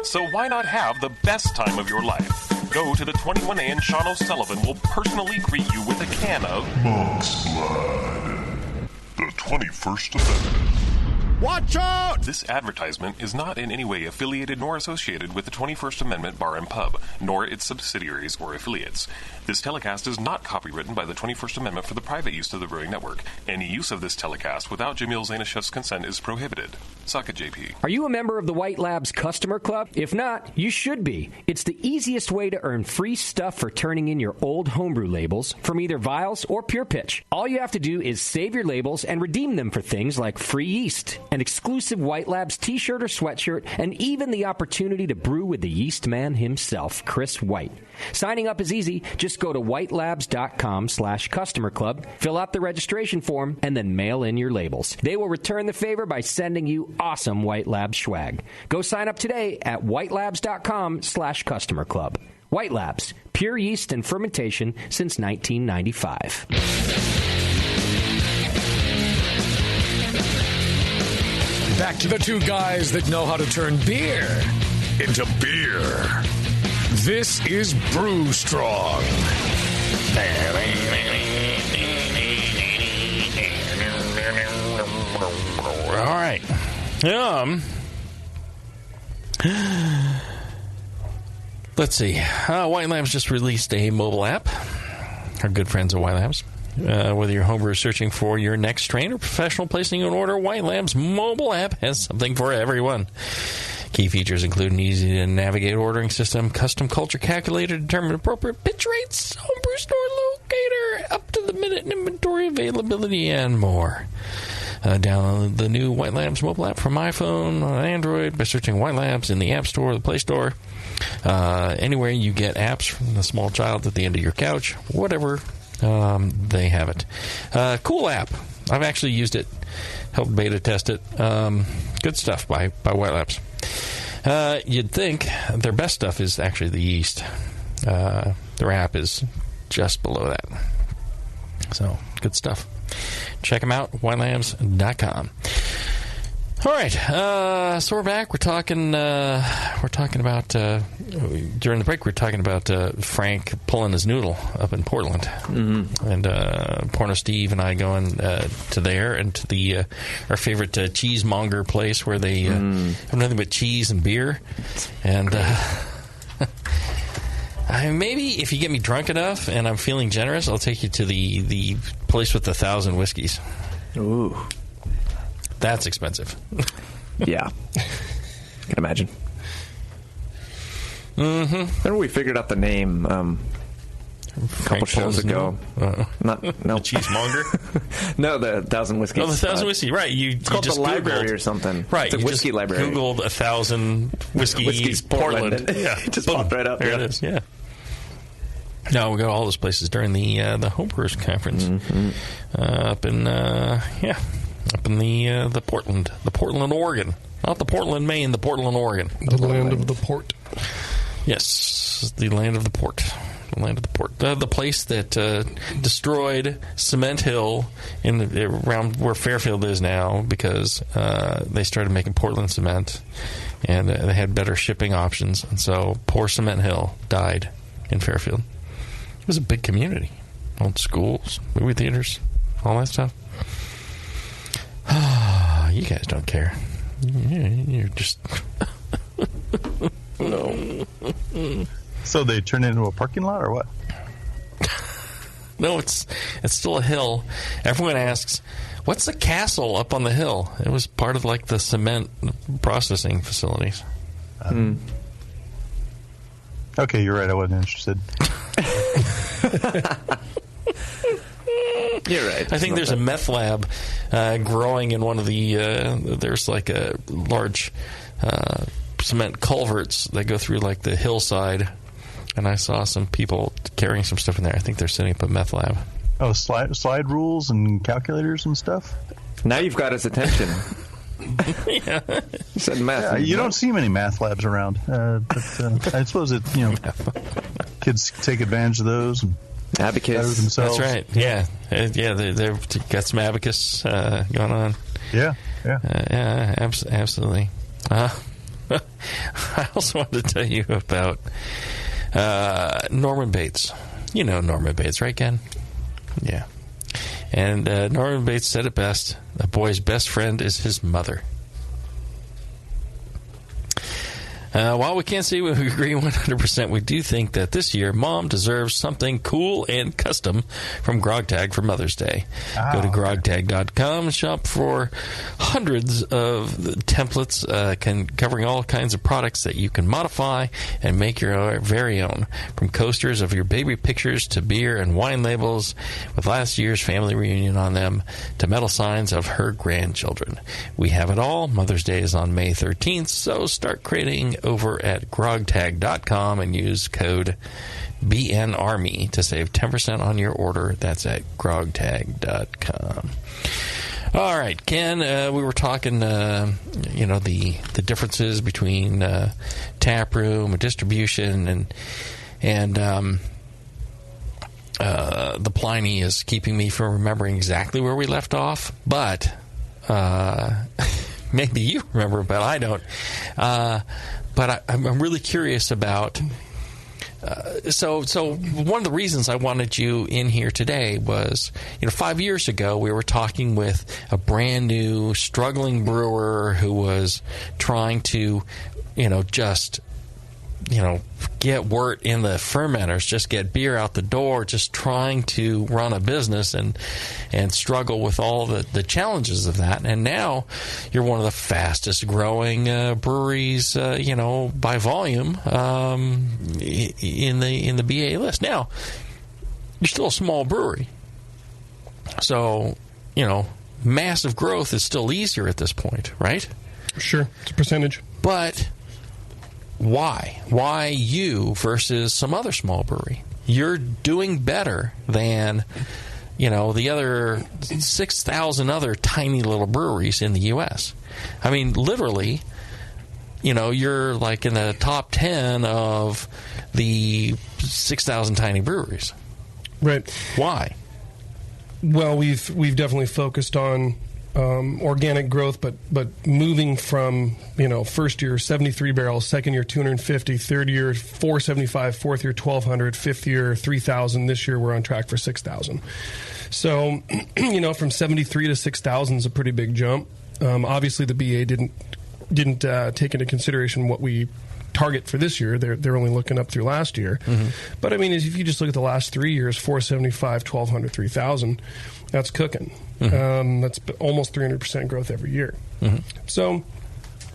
So why not have the best time of your life? Go to the 21A and Sean O'Sullivan will personally greet you with a can of Monk's Blood. The 21st Amendment. Watch out! This advertisement is not in any way affiliated nor associated with the 21st Amendment Bar and Pub, nor its subsidiaries or affiliates. This telecast is not copywritten by the 21st Amendment for the private use of the Brewing Network. Any use of this telecast without Jamil Zainashev's consent is prohibited. Suck it, JP. Are you a member of the White Labs Customer Club? If not, you should be. It's the easiest way to earn free stuff for turning in your old homebrew labels from either Vials or Pure Pitch. All you have to do is save your labels and redeem them for things like free yeast, an exclusive White Labs t-shirt or sweatshirt, and even the opportunity to brew with the yeast man himself, Chris White. Signing up is easy. Just go to whitelabs.com/customer club, fill out the registration form, and then mail in your labels. They will return the favor by sending you awesome White Labs swag. Go sign up today at whitelabs.com/customer club. White Labs, pure yeast and fermentation since 1995. Back to the two guys that know how to turn beer into beer. This is Brew Strong. All right. Let's see. White Labs just released a mobile app. Our good friends at White Labs. Whether you're homebrew searching for your next strain or professional placing an order, White Labs mobile app has something for everyone. Key features include an easy-to-navigate ordering system, custom culture calculator to determine appropriate pitch rates, homebrew store locator, up-to-the-minute inventory availability, and more. Download the new White Labs mobile app from iPhone on Android by searching White Labs in the App Store or the Play Store. Anywhere you get apps from the small child at the end of your couch, whatever, they have it. Cool app. I've actually used it, helped beta test it. Good stuff by White Labs. You'd think their best stuff is actually the yeast. Their app is just below that. So, good stuff. Check them out, whitelabs.com. All right, so we're back. We're talking about during the break. We're talking about Frank pulling his noodle up in Portland, and Porno Steve and I going to there and to the our favorite cheesemonger place where they have nothing but cheese and beer, and maybe if you get me drunk enough and I'm feeling generous, I'll take you to the place with 1,000 whiskeys. Ooh. That's expensive. Yeah. I can imagine. Remember we figured out the name a couple shows ago. Not no cheesemonger. No, the 1,000 Whiskey. Oh, the 1,000 Whiskey. Right. It's called just the library Googled, or something. Right. It's a whiskey just library. Googled 1,000 Whiskies Portland. Yeah. It just popped right up. There it is. Yeah. No, we go to all those places during the Homebrewers Conference up in the Portland, Oregon, not the Portland, Maine, the Portland, Oregon, the land of the port. Yes, the land of the port, the place that destroyed Cement Hill around where Fairfield is now because they started making Portland cement, and they had better shipping options, and so poor Cement Hill died in Fairfield. It was a big community, old schools, movie theaters, all that stuff. You guys don't care. You're just no. So they turned it into a parking lot, or what? No, it's still a hill. Everyone asks, "What's the castle up on the hill?" It was part of like the cement processing facilities. Okay, you're right. I wasn't interested. You're right. I think there's a meth lab growing in one of the. There's like a large cement culverts that go through like the hillside, and I saw some people carrying some stuff in there. I think they're setting up a meth lab. Oh, slide rules and calculators and stuff. Now you've got his attention. Yeah. You said math. Yeah, you don't see many math labs around, but I suppose it kids take advantage of those. And abacus themselves. That's right. Yeah, they've got some abacus going on. Yeah. Absolutely. I also wanted to tell you about Norman Bates. You know Norman Bates, right, Ken? Yeah. And Norman Bates said it best: a boy's best friend is his mother. While we can't say we agree 100%, we do think that this year Mom deserves something cool and custom from GrogTag for Mother's Day. Go to grogtag.com and shop for hundreds of templates covering all kinds of products that you can modify and make your very own. From coasters of your baby pictures to beer and wine labels with last year's family reunion on them to metal signs of her grandchildren. We have it all. Mother's Day is on May 13th, so start creating over at grogtag.com and use code BNARMY to save 10% on your order. That's at grogtag.com. All right, Ken, we were talking, the differences between tap room and distribution, and the Pliny is keeping me from remembering exactly where we left off, but maybe you remember, but I don't. But I'm really curious about. So one of the reasons I wanted you in here today was, 5 years ago we were talking with a brand new struggling brewer who was trying to, get wort in the fermenters, just get beer out the door, just trying to run a business and struggle with all the challenges of that. And now you're one of the fastest growing breweries, by volume in the BA list. Now, you're still a small brewery. So, massive growth is still easier at this point, right? Sure, it's a percentage. But why? Why you versus some other small brewery? You're doing better than, the other 6,000 other tiny little breweries in the U.S. I mean, literally, you're like in the top 10 of the 6,000 tiny breweries. Right. Why? Well, we've definitely focused on organic growth, but moving from first year 73 barrels, second year 250, third year 475, fourth year 1,200, fifth year 3,000. This year we're on track for 6,000. So from 73 to 6,000 is a pretty big jump. Obviously, the BA didn't take into consideration what we target for this year. They're only looking up through last year. Mm-hmm. But I mean, if you just look at the last 3 years, 475, 1,200, 3,000, that's cooking. Mm-hmm. That's almost 300% growth every year. Mm-hmm. So,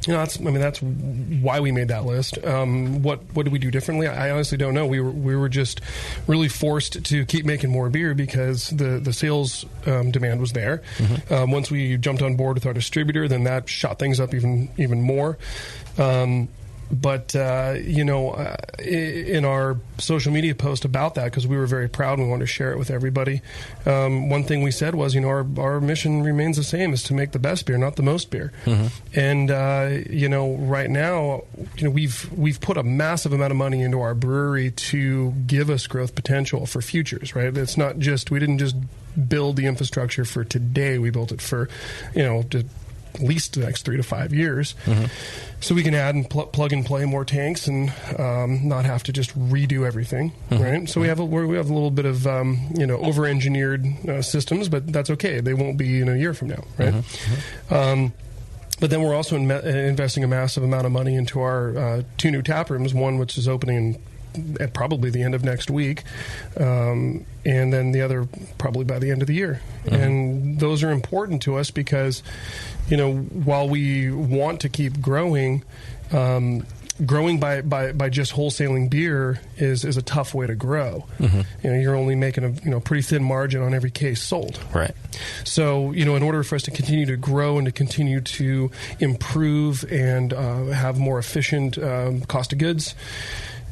that's why we made that list. What did we do differently? I honestly don't know. We were just really forced to keep making more beer because the sales demand was there. Mm-hmm. Once we jumped on board with our distributor, then that shot things up even more. But in our social media post about that, because we were very proud and we wanted to share it with everybody, one thing we said was, our mission remains the same, is to make the best beer, not the most beer. Mm-hmm. And right now, we've put a massive amount of money into our brewery to give us growth potential for futures. Right? It's not just, we didn't just build the infrastructure for today. We built it for to at least the next 3 to 5 years. Mm-hmm. So we can add and plug and play more tanks and not have to just redo everything, mm-hmm. right? So we have a little bit of over-engineered systems, but that's okay. They won't be in a year from now, right? Mm-hmm. But then we're also investing a massive amount of money into our 2 new tap rooms, one which is opening at probably the end of next week, and then the other probably by the end of the year. Mm-hmm. And those are important to us because, while we want to keep growing, growing by just wholesaling beer is a tough way to grow. Mm-hmm. You're only making a pretty thin margin on every case sold. Right. So in order for us to continue to grow and to continue to improve and have more efficient cost of goods,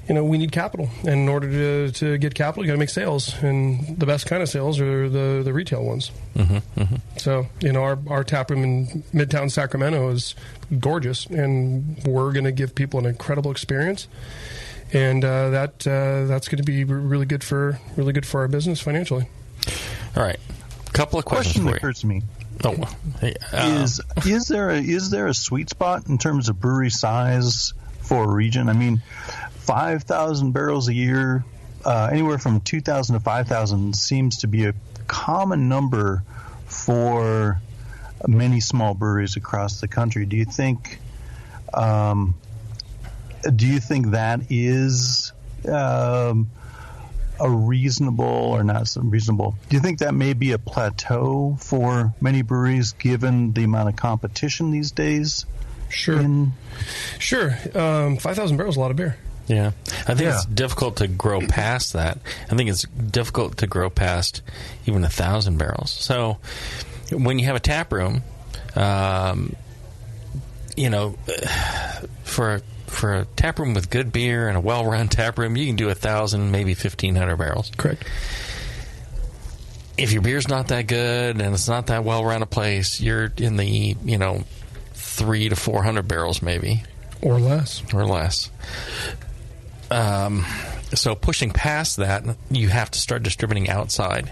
we need capital. And in order to get capital, you got to make sales. And the best kind of sales are the retail ones. Mm-hmm, mm-hmm. So, our tap room in Midtown Sacramento is gorgeous. And we're going to give people an incredible experience. And that's going to be really good for our business financially. All right. A couple of questions that occurs to me. Oh, hey, is there a sweet spot in terms of brewery size for a region? I mean, 5,000 barrels a year, anywhere from 2,000 to 5,000 seems to be a common number for many small breweries across the country. Do you think that is a reasonable or not so reasonable? Do you think that may be a plateau for many breweries given the amount of competition these days? Sure. 5,000 barrels is a lot of beer. Yeah. I think it's difficult to grow past that. I think it's difficult to grow past even 1,000 barrels. So when you have a tap room, for a tap room with good beer and a well-run tap room, you can do 1,000, maybe 1,500 barrels. Correct. If your beer's not that good and it's not that well-run a place, you're in the 300 to 400 barrels maybe, or less. So pushing past that, you have to start distributing outside.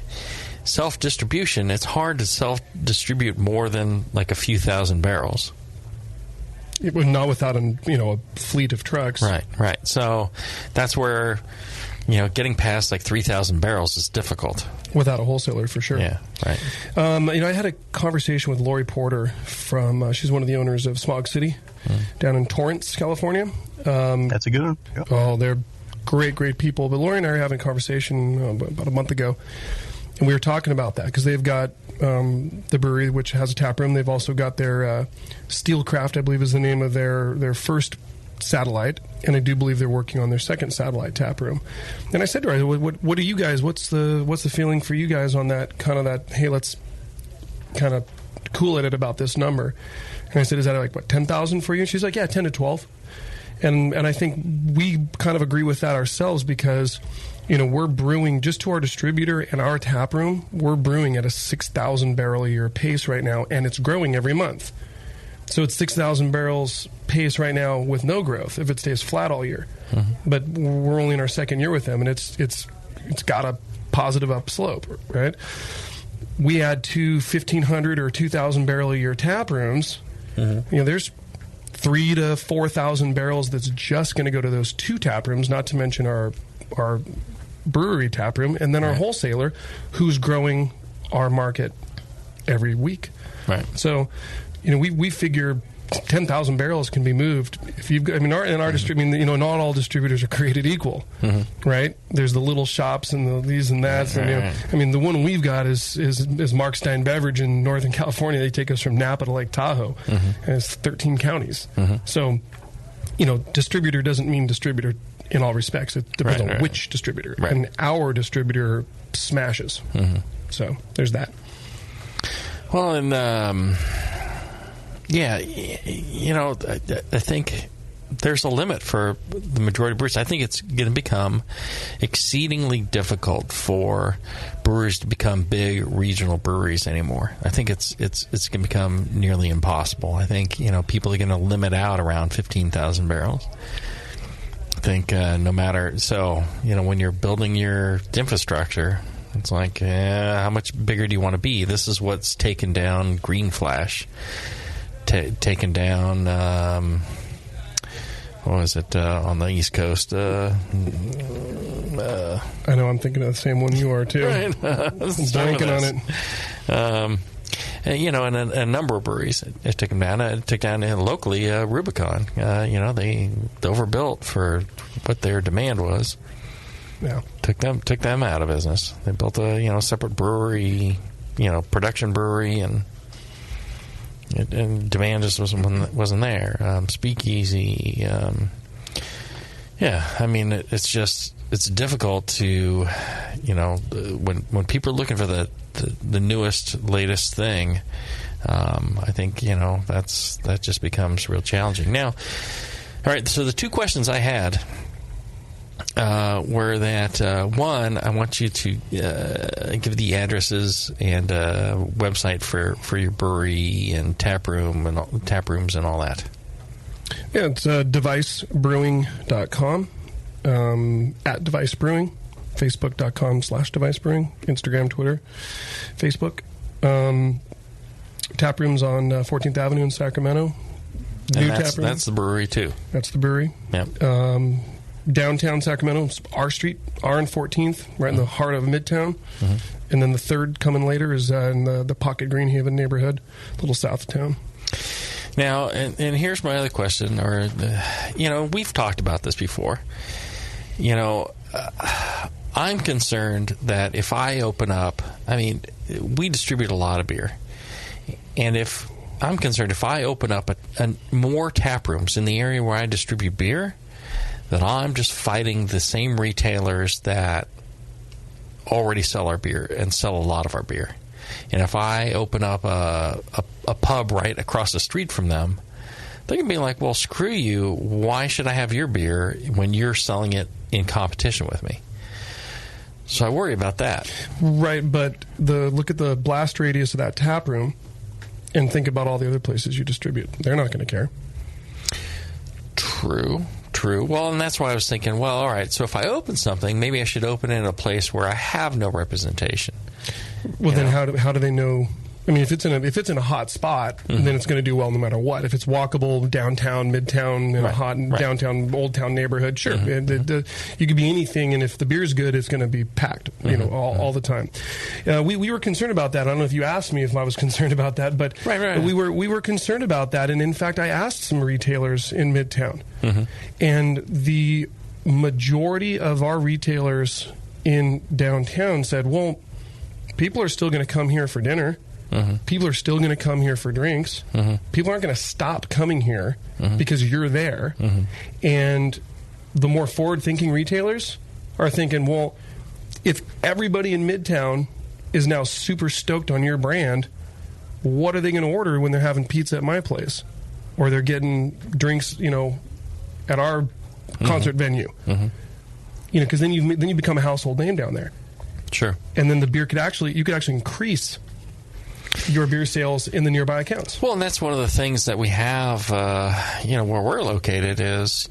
Self-distribution, it's hard to self-distribute more than like a few thousand barrels. Not without a fleet of trucks. Right. So that's where, getting past like 3,000 barrels is difficult. Without a wholesaler, for sure. Yeah, right. I had a conversation with Lori Porter from, she's one of the owners of Smog City down in Torrance, California. That's a good one. Yep. Oh, they're great people. But Lori and I were having a conversation about a month ago, and we were talking about that because they've got the brewery, which has a tap room. They've also got their Steelcraft, I believe is the name of their first satellite, and I do believe they're working on their second satellite tap room. And I said to her, "What do you guys? What's the feeling for you guys on that kind of that? Hey, let's kind of cool it at about this number. And I said, is that like, what, 10,000 for you? And she's like, yeah, 10 to 12. And I think we kind of agree with that ourselves because, we're brewing just to our distributor and our tap room. We're brewing at a 6,000 barrel a year pace right now, and it's growing every month. So it's 6,000 barrels pace right now with no growth if it stays flat all year. Mm-hmm. But we're only in our second year with them, and it's got a positive upslope, right? We add two 1,500 or 2,000 barrel a year tap rooms. Mm-hmm. There's 3,000 to 4,000 barrels that's just going to go to those two tap rooms, not to mention our brewery tap room, and then our wholesaler who's growing our market every week. Right. So, we figure 10,000 barrels can be moved if you've got, not all distributors are created equal, right? There's the little shops and the these and that. And, the one we've got is Mark Stein Beverage in Northern California. They take us from Napa to Lake Tahoe, and it's 13 counties. So, distributor doesn't mean distributor in all respects. It depends on which distributor. Right. And our distributor smashes. So there's that. Well, and I think there's a limit for the majority of brewers. I think it's going to become exceedingly difficult for brewers to become big regional breweries anymore. I think it's going to become nearly impossible. I think people are going to limit out around 15,000 barrels. I think no matter when you're building your infrastructure, it's like how much bigger do you want to be? This is what's taken down Green Flash. Taken down, what was it, on the East Coast? I know, I'm thinking of the same one you are, too. Right. I'm blanking on it. And a number of breweries, it took them down. It took down locally Rubicon. They overbuilt for what their demand was. Yeah. Took them out of business. They built a, separate brewery, production brewery, and demand just wasn't there. Speakeasy, it's difficult to, when people are looking for the newest, latest thing. I think that just becomes real challenging. Now, all right. So the two questions I had were that one, I want you to give the addresses and website for your brewery and tap rooms and all that. Yeah, it's devicebrewing.com, at Device Brewing, facebook.com/Device Brewing, Instagram, Twitter, Facebook. Tap rooms on 14th Avenue in Sacramento. That's the brewery too. That's the brewery. Yeah. Downtown Sacramento, R Street, R and 14th, right in the heart of Midtown. And then the third coming later is in the Pocket Greenhaven neighborhood, a little south of town. Now, and here's my other question, we've talked about this before. I'm concerned that if I open up, we distribute a lot of beer. And I'm concerned if I open up more tap rooms in the area where I distribute beer, that I'm just fighting the same retailers that already sell our beer and sell a lot of our beer. And if I open up a pub right across the street from them, they can be like, well, screw you. Why should I have your beer when you're selling it in competition with me? So I worry about that. Right, but look at the blast radius of that tap room and think about all the other places you distribute. They're not going to care. True. Well, and that's why I was thinking, well, all right, so if I open something, maybe I should open it in a place where I have no representation. Well, then how do they know? If it's in a hot spot, then it's going to do well no matter what. If it's walkable downtown, midtown, in a hot downtown, old town neighborhood, sure. You could be anything, and if the beer's good, it's going to be packed, all the time. We were concerned about that. I don't know if you asked me if I was concerned about that, but we were concerned about that, and in fact, I asked some retailers in Midtown, and the majority of our retailers in downtown said, well, people are still going to come here for dinner. People are still going to come here for drinks. People aren't going to stop coming here because you're there. And the more forward-thinking retailers are thinking, well, if everybody in Midtown is now super stoked on your brand, what are they going to order when they're having pizza at my place? Or they're getting drinks, at our concert venue. Mm-hmm. Because then you become a household name down there. Sure. And then the beer could actually increase your beer sales in the nearby accounts. Well, and that's one of the things that we have, where we're located is,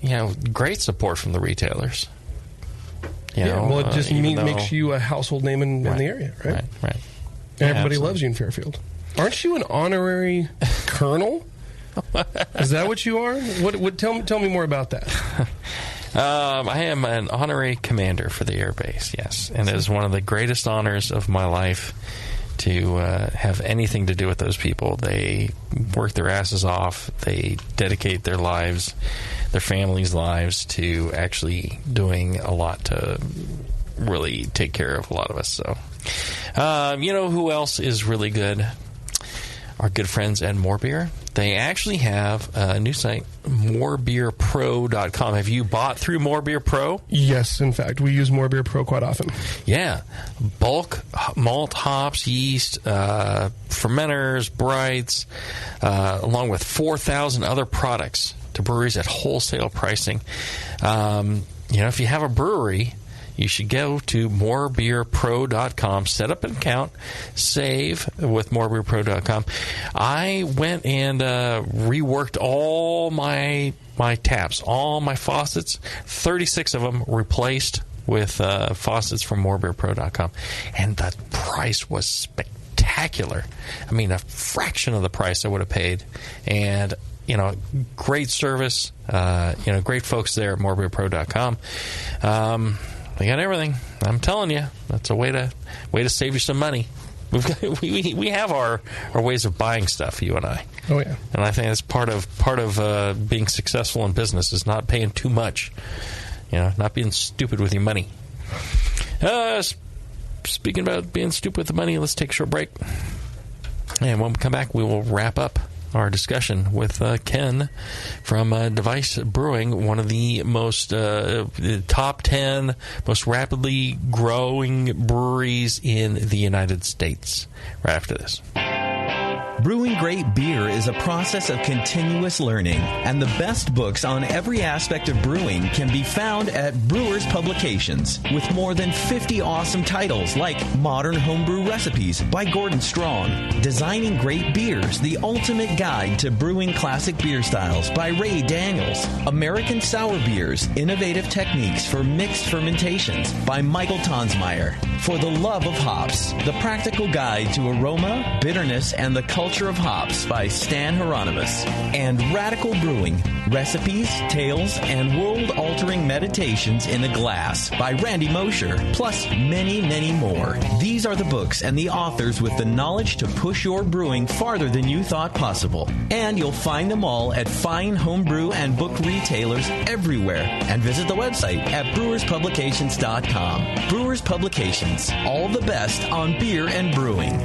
great support from the retailers. It just makes you a household name in the area, right? Right. And everybody loves you in Fairfield. Aren't you an honorary colonel? Is that what you are? What? Tell me more about that. I am an honorary commander for the Air Base, yes. And it is one of the greatest honors of my life to have anything to do with those people. They work their asses off. They dedicate their lives, their families' lives, to actually doing a lot to really take care of a lot of us. So, who else is really good? Our good friends at More Beer. They actually have a new site, morebeerpro.com. Have you bought through More Beer Pro? Yes, in fact. We use More Beer Pro quite often. Yeah. Bulk, malt, hops, yeast, fermenters, brights, along with 4,000 other products to breweries at wholesale pricing. If you have a brewery, you should go to morebeerpro.com, set up an account, save with morebeerpro.com. I went and reworked all my taps, all my faucets, 36 of them replaced with faucets from morebeerpro.com. And the price was spectacular. I mean, a fraction of the price I would have paid. And great service, great folks there at morebeerpro.com. They got everything. I'm telling you, that's a way to save you some money. We have our ways of buying stuff, you and I. Oh yeah. And I think that's part of being successful in business is not paying too much. Not being stupid with your money. Speaking about being stupid with the money, let's take a short break. And when we come back, we will wrap up our discussion with Ken from Device Brewing, one of the most top 10 most rapidly growing breweries in the United States. Right after this. Brewing great beer is a process of continuous learning, and the best books on every aspect of brewing can be found at Brewers Publications, with more than 50 awesome titles like Modern Homebrew Recipes by Gordon Strong, Designing Great Beers, the Ultimate Guide to Brewing Classic Beer Styles by Ray Daniels, American Sour Beers, Innovative Techniques for Mixed Fermentations by Michael Tonsmeyer, For the Love of Hops, The Practical Guide to Aroma, Bitterness, and the Culture of Hops by Stan Hieronymus, and Radical Brewing, Recipes, Tales, and World-Altering Meditations in a Glass by Randy Mosher, plus many, many more. These are the books and the authors with the knowledge to push your brewing farther than you thought possible. And you'll find them all at fine homebrew and book retailers everywhere. And visit the website at brewerspublications.com. Brewers Publications, all the best on beer and brewing.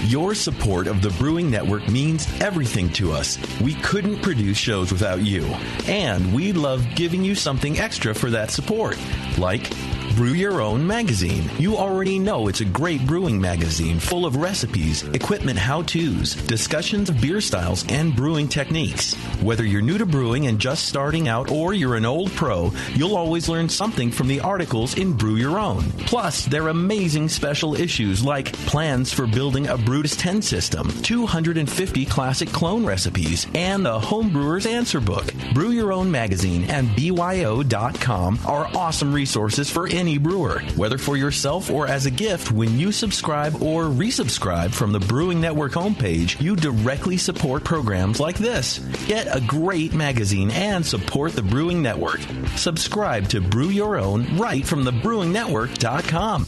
Your support of the Brewing Network means everything to us. We couldn't produce shows without you. And we love giving you something extra for that support, like Brew Your Own magazine. You already know it's a great brewing magazine full of recipes, equipment how-tos, discussions of beer styles, and brewing techniques. Whether you're new to brewing and just starting out or you're an old pro, you'll always learn something from the articles in Brew Your Own. Plus, there are amazing special issues like plans for building a Brutus 10 system, 250 classic clone recipes, and the Homebrewer's Answer Book. Brew Your Own magazine and BYO.com are awesome resources for any brewer, whether for yourself or as a gift. When you subscribe or resubscribe from the Brewing Network homepage, you directly support programs like this. Get a great magazine and support the Brewing Network. Subscribe to Brew Your Own right from thebrewingnetwork.com.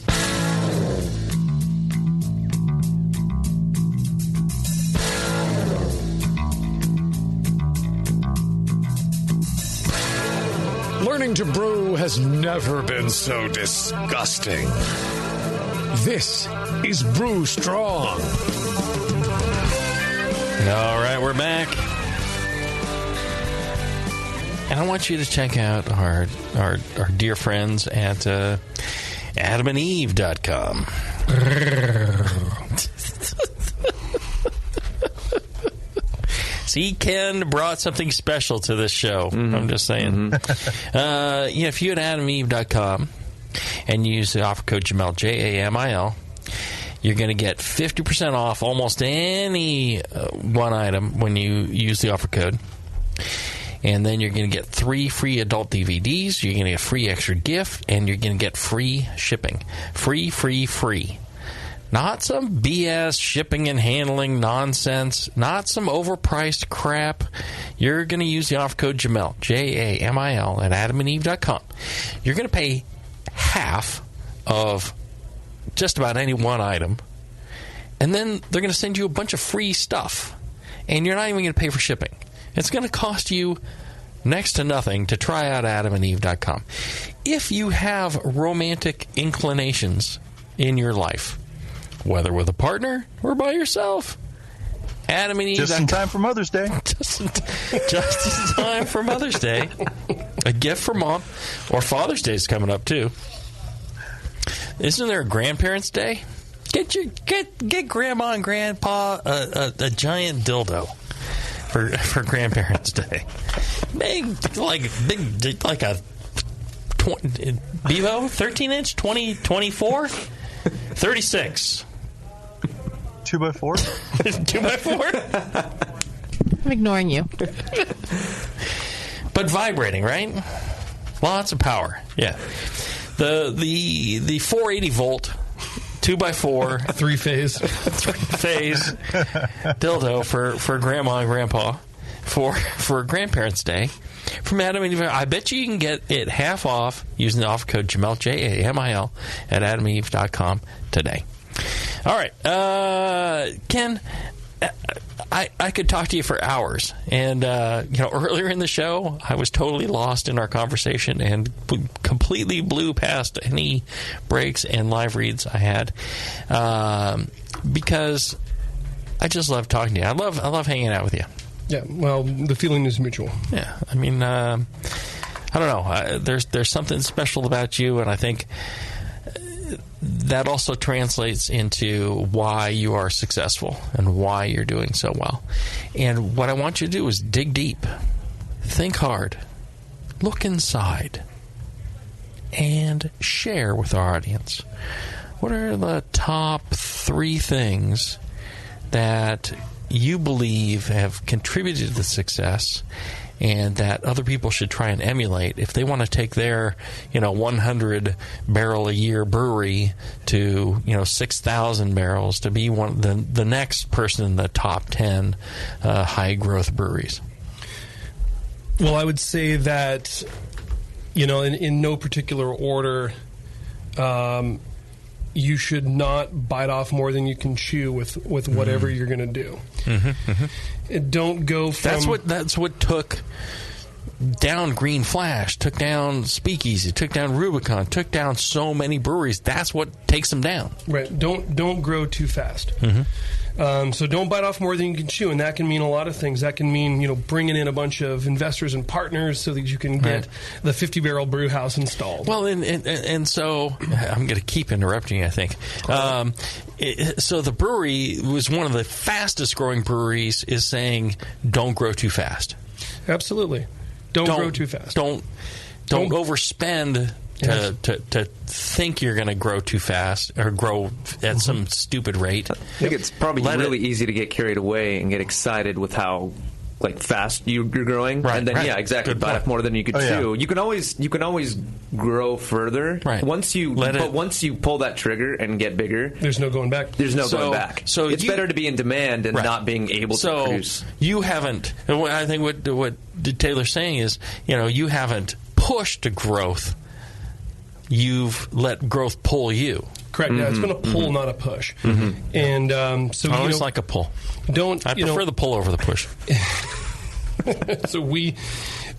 Learning to brew has never been so disgusting. This is Brew Strong. All right, we're back. And I want you to check out our dear friends at adamandeve.com. See, Ken brought something special to this show. I'm just saying. If you go to adamandeve.com and use the offer code Jamil, Jamil, you're going to get 50% off almost any one item when you use the offer code. And then you're going to get 3 free adult DVDs. You're going to get a free extra gift. And you're going to get free shipping. Free, free, free. Not some BS shipping and handling nonsense. Not some overpriced crap. You're going to use the offer code Jamil, Jamil, at adamandeve.com. You're going to pay half of just about any one item. And then they're going to send you a bunch of free stuff. And you're not even going to pay for shipping. It's going to cost you next to nothing to try out adamandeve.com. If you have romantic inclinations in your life, whether with a partner or by yourself, adamandeve.com. Just in time for Mother's Day. Just in time for Mother's Day. A gift for Mom. Or Father's Day is coming up, too. Isn't there a Grandparents' Day? Get Grandma and Grandpa a giant dildo for Grandparents' Day. Like a Bevo 13-inch 24 36 2x4 2x4. I'm ignoring you. But vibrating, right? Lots of power. Yeah. The 480 volt 2x4 3-phase dildo for Grandma and Grandpa for Grandparents' Day from Adam and Eve. I bet you can get it half off using the offer code Jamil, Jamil, at adamandeve.com today. All right, Ken, I could talk to you for hours, and earlier in the show I was totally lost in our conversation and completely blew past any breaks and live reads I had because I just love talking to you. I love hanging out with you. Yeah, well, the feeling is mutual. Yeah, I mean, I don't know. There's something special about you, and I think that also translates into why you are successful and why you're doing so well. And what I want you to do is dig deep, think hard, look inside, and share with our audience. What are the top 3 things that you believe have contributed to the success and that other people should try and emulate if they want to take their 100 barrel a year brewery to 6,000 barrels to be the next person in the top 10 high growth breweries? Well, I would say that in no particular order, you should not bite off more than you can chew with whatever you're going to do. Don't go from... That's what took down Green Flash, took down Speakeasy, took down Rubicon, took down so many breweries. That's what takes them down. Right. Don't grow too fast. So don't bite off more than you can chew, and that can mean a lot of things. That can mean bringing in a bunch of investors and partners so that you can get the 50-barrel brew house installed. Well, and so I'm going to keep interrupting you, I think. So the brewery was one of the fastest growing breweries is saying don't grow too fast. Absolutely. Don't grow too fast. Don't overspend to think you're going to grow too fast or grow at some stupid rate. I think it's probably really easy to get carried away and get excited with how fast you're growing, and then exactly, bite off more than you could chew. You can always grow further. Right. Once you pull that trigger and get bigger, there's no going back. There's no going back. So it's better to be in demand and not being able to produce. You haven't. I think what Taylor's saying is, you haven't pushed to growth. You've let growth pull you. Correct. Yeah, it's been a pull, not a push. And so I always like a pull. I prefer the pull over the push. So we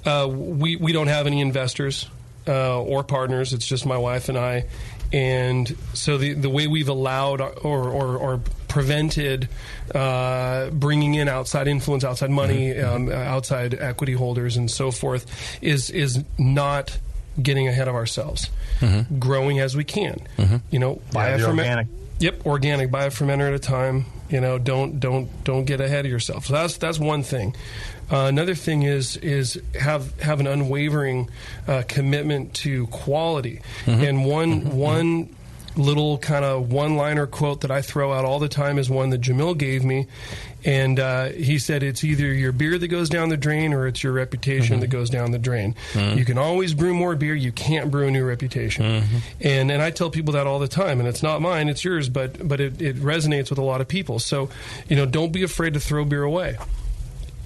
don't have any investors or partners. It's just my wife and I. And so the way we've allowed or prevented bringing in outside influence, outside money, outside equity holders, and so forth is not getting ahead of ourselves, growing as we can. Buy a Yep, organic. Buy a fermenter at a time. Don't get ahead of yourself. So that's one thing. Another thing is have an unwavering commitment to quality. And one little kind of one-liner quote that I throw out all the time is one that Jamil gave me, and he said, it's either your beer that goes down the drain or it's your reputation that goes down the drain. You can always brew more beer. You can't brew a new reputation. And I tell people that all the time, and it's not mine, it's yours, but it resonates with a lot of people. So, don't be afraid to throw beer away.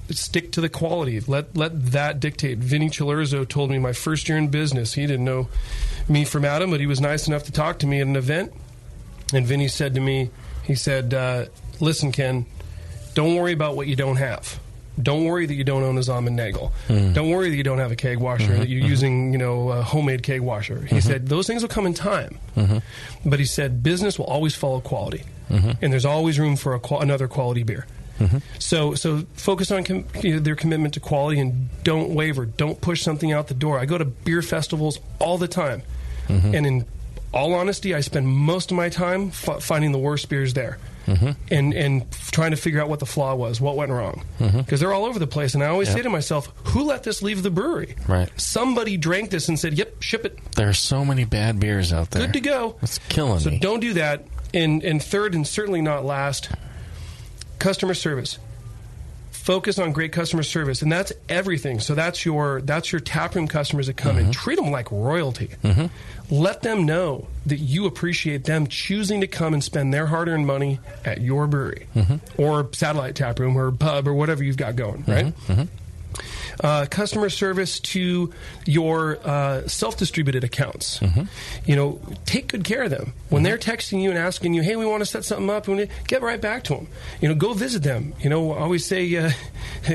Stick to the quality. Let that dictate. Vinny Chilurzo told me my first year in business, he didn't know me from Adam, but he was nice enough to talk to me at an event. And Vinny said to me, he said, listen, Ken, don't worry about what you don't have. Don't worry that you don't own a Zamennagel. Don't worry that you don't have a keg washer, that you're using, a homemade keg washer. He said, those things will come in time. But he said, business will always follow quality. And there's always room for another quality beer. So focus on their commitment to quality and don't waver. Don't push something out the door. I go to beer festivals all the time. And in all honesty, I spend most of my time finding the worst beers there. And trying to figure out what the flaw was, what went wrong. Because they're all over the place. And I always say to myself, who let this leave the brewery? Right. Somebody drank this and said, yep, ship it. There are so many bad beers out there. Good to go. It's killing me. So don't do that. And third, and certainly not last, customer service. Focus on great customer service, and that's everything. So that's your taproom customers that come in. Treat them like royalty. Let them know that you appreciate them choosing to come and spend their hard-earned money at your brewery or satellite taproom or pub or whatever you've got going, right? Customer service to your self-distributed accounts. Take good care of them. When they're texting you and asking you, hey, we want to set something up, get right back to them. Go visit them. I always say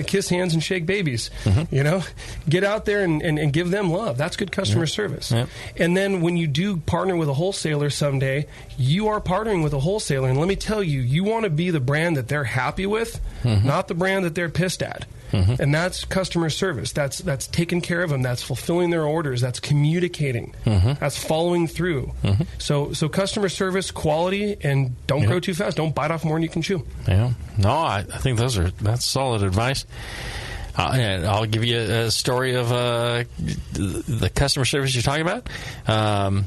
kiss hands and shake babies. Get out there and give them love. That's good customer service. And then when you do partner with a wholesaler someday, you are partnering with a wholesaler. And let me tell you, you want to be the brand that they're happy with, not the brand that they're pissed at. And that's customer service. That's taking care of them. That's fulfilling their orders. That's communicating. That's following through. So customer service, quality, and don't grow too fast. Don't bite off more than you can chew. Yeah. No, I think that's solid advice. I'll give you a story of the customer service you're talking about.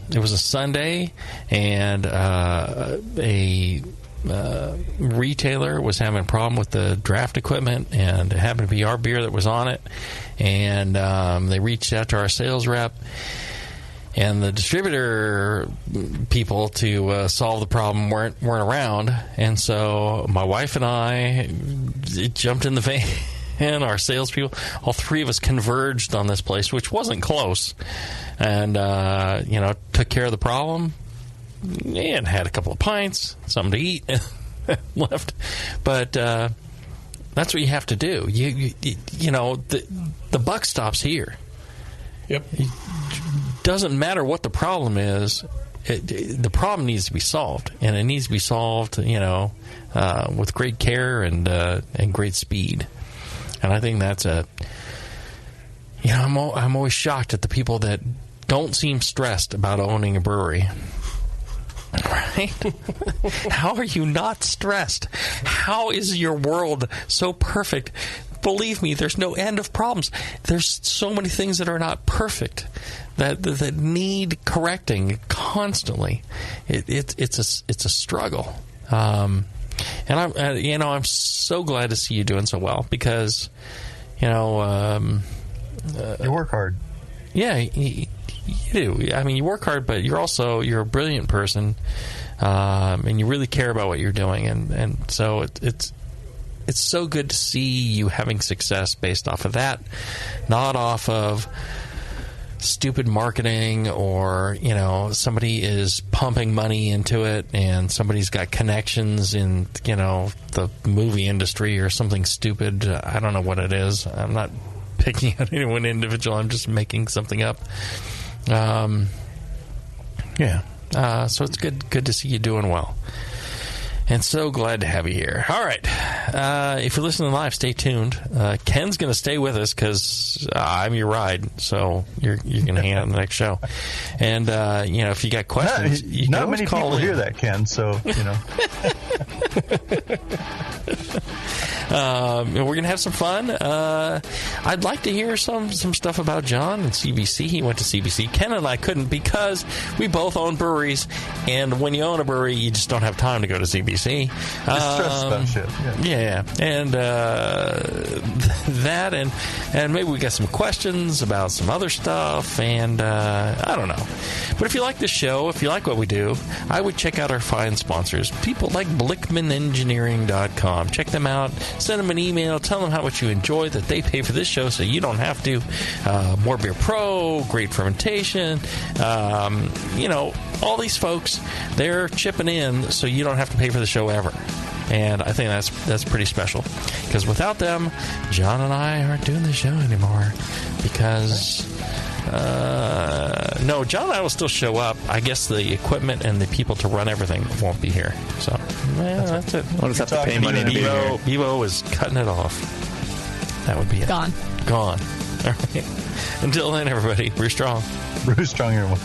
It was a Sunday, and a retailer was having a problem with the draft equipment, and it happened to be our beer that was on it. And they reached out to our sales rep and the distributor people to solve the problem weren't around. And so my wife and I jumped in the van. And our salespeople, all three of us converged on this place, which wasn't close, and took care of the problem. And had a couple of pints, something to eat, and left. But that's what you have to do. The buck stops here. Yep. It doesn't matter what the problem is. The problem needs to be solved, and it needs to be solved, with great care and great speed. And I think that's I'm always shocked at the people that don't seem stressed about owning a brewery. Right? How are you not stressed? How is your world so perfect? Believe me, there's no end of problems. There's so many things that are not perfect that need correcting constantly. It's a struggle. And I'm so glad to see you doing so well because, you work hard. Yeah, you do. I mean, you work hard, but you're a brilliant person, and you really care about what you're doing, and so it's so good to see you having success based off of that, not off of stupid marketing or somebody is pumping money into it and somebody's got connections in the movie industry or something stupid. I don't know what it is. I'm not picking on anyone individual. I'm just making something up. So it's good to see you doing well. And so glad to have you here. All right. If you're listening live, stay tuned. Ken's going to stay with us because I'm your ride, so you're going to hang out on the next show. And, if you got questions, you can always call in. Not many people hear that, Ken, so, we're going to have some fun. I'd like to hear some stuff about John and CBC. He went to CBC. Ken and I couldn't because we both own breweries, and when you own a brewery, you just don't have time to go to CBC. Stressed about shit. Yeah. And that, and maybe we got some questions about some other stuff, and I don't know. But if you like this show, if you like what we do, I would check out our fine sponsors, people like BlickmanEngineering.com. Check them out. Send them an email. Tell them how much you enjoy, that they pay for this show so you don't have to. More Beer Pro, Great Fermentation, all these folks, they're chipping in so you don't have to pay for the show ever. And I think that's pretty special. Because without them, John and I aren't doing the show anymore. Because... no, John and I will still show up. I guess the equipment and the people to run everything won't be here. So, that's it. I'll just have to pay money to be here. Bevo is cutting it off. That would be it. Gone. All right. Until then, everybody, brew strong. Brew strong, everyone.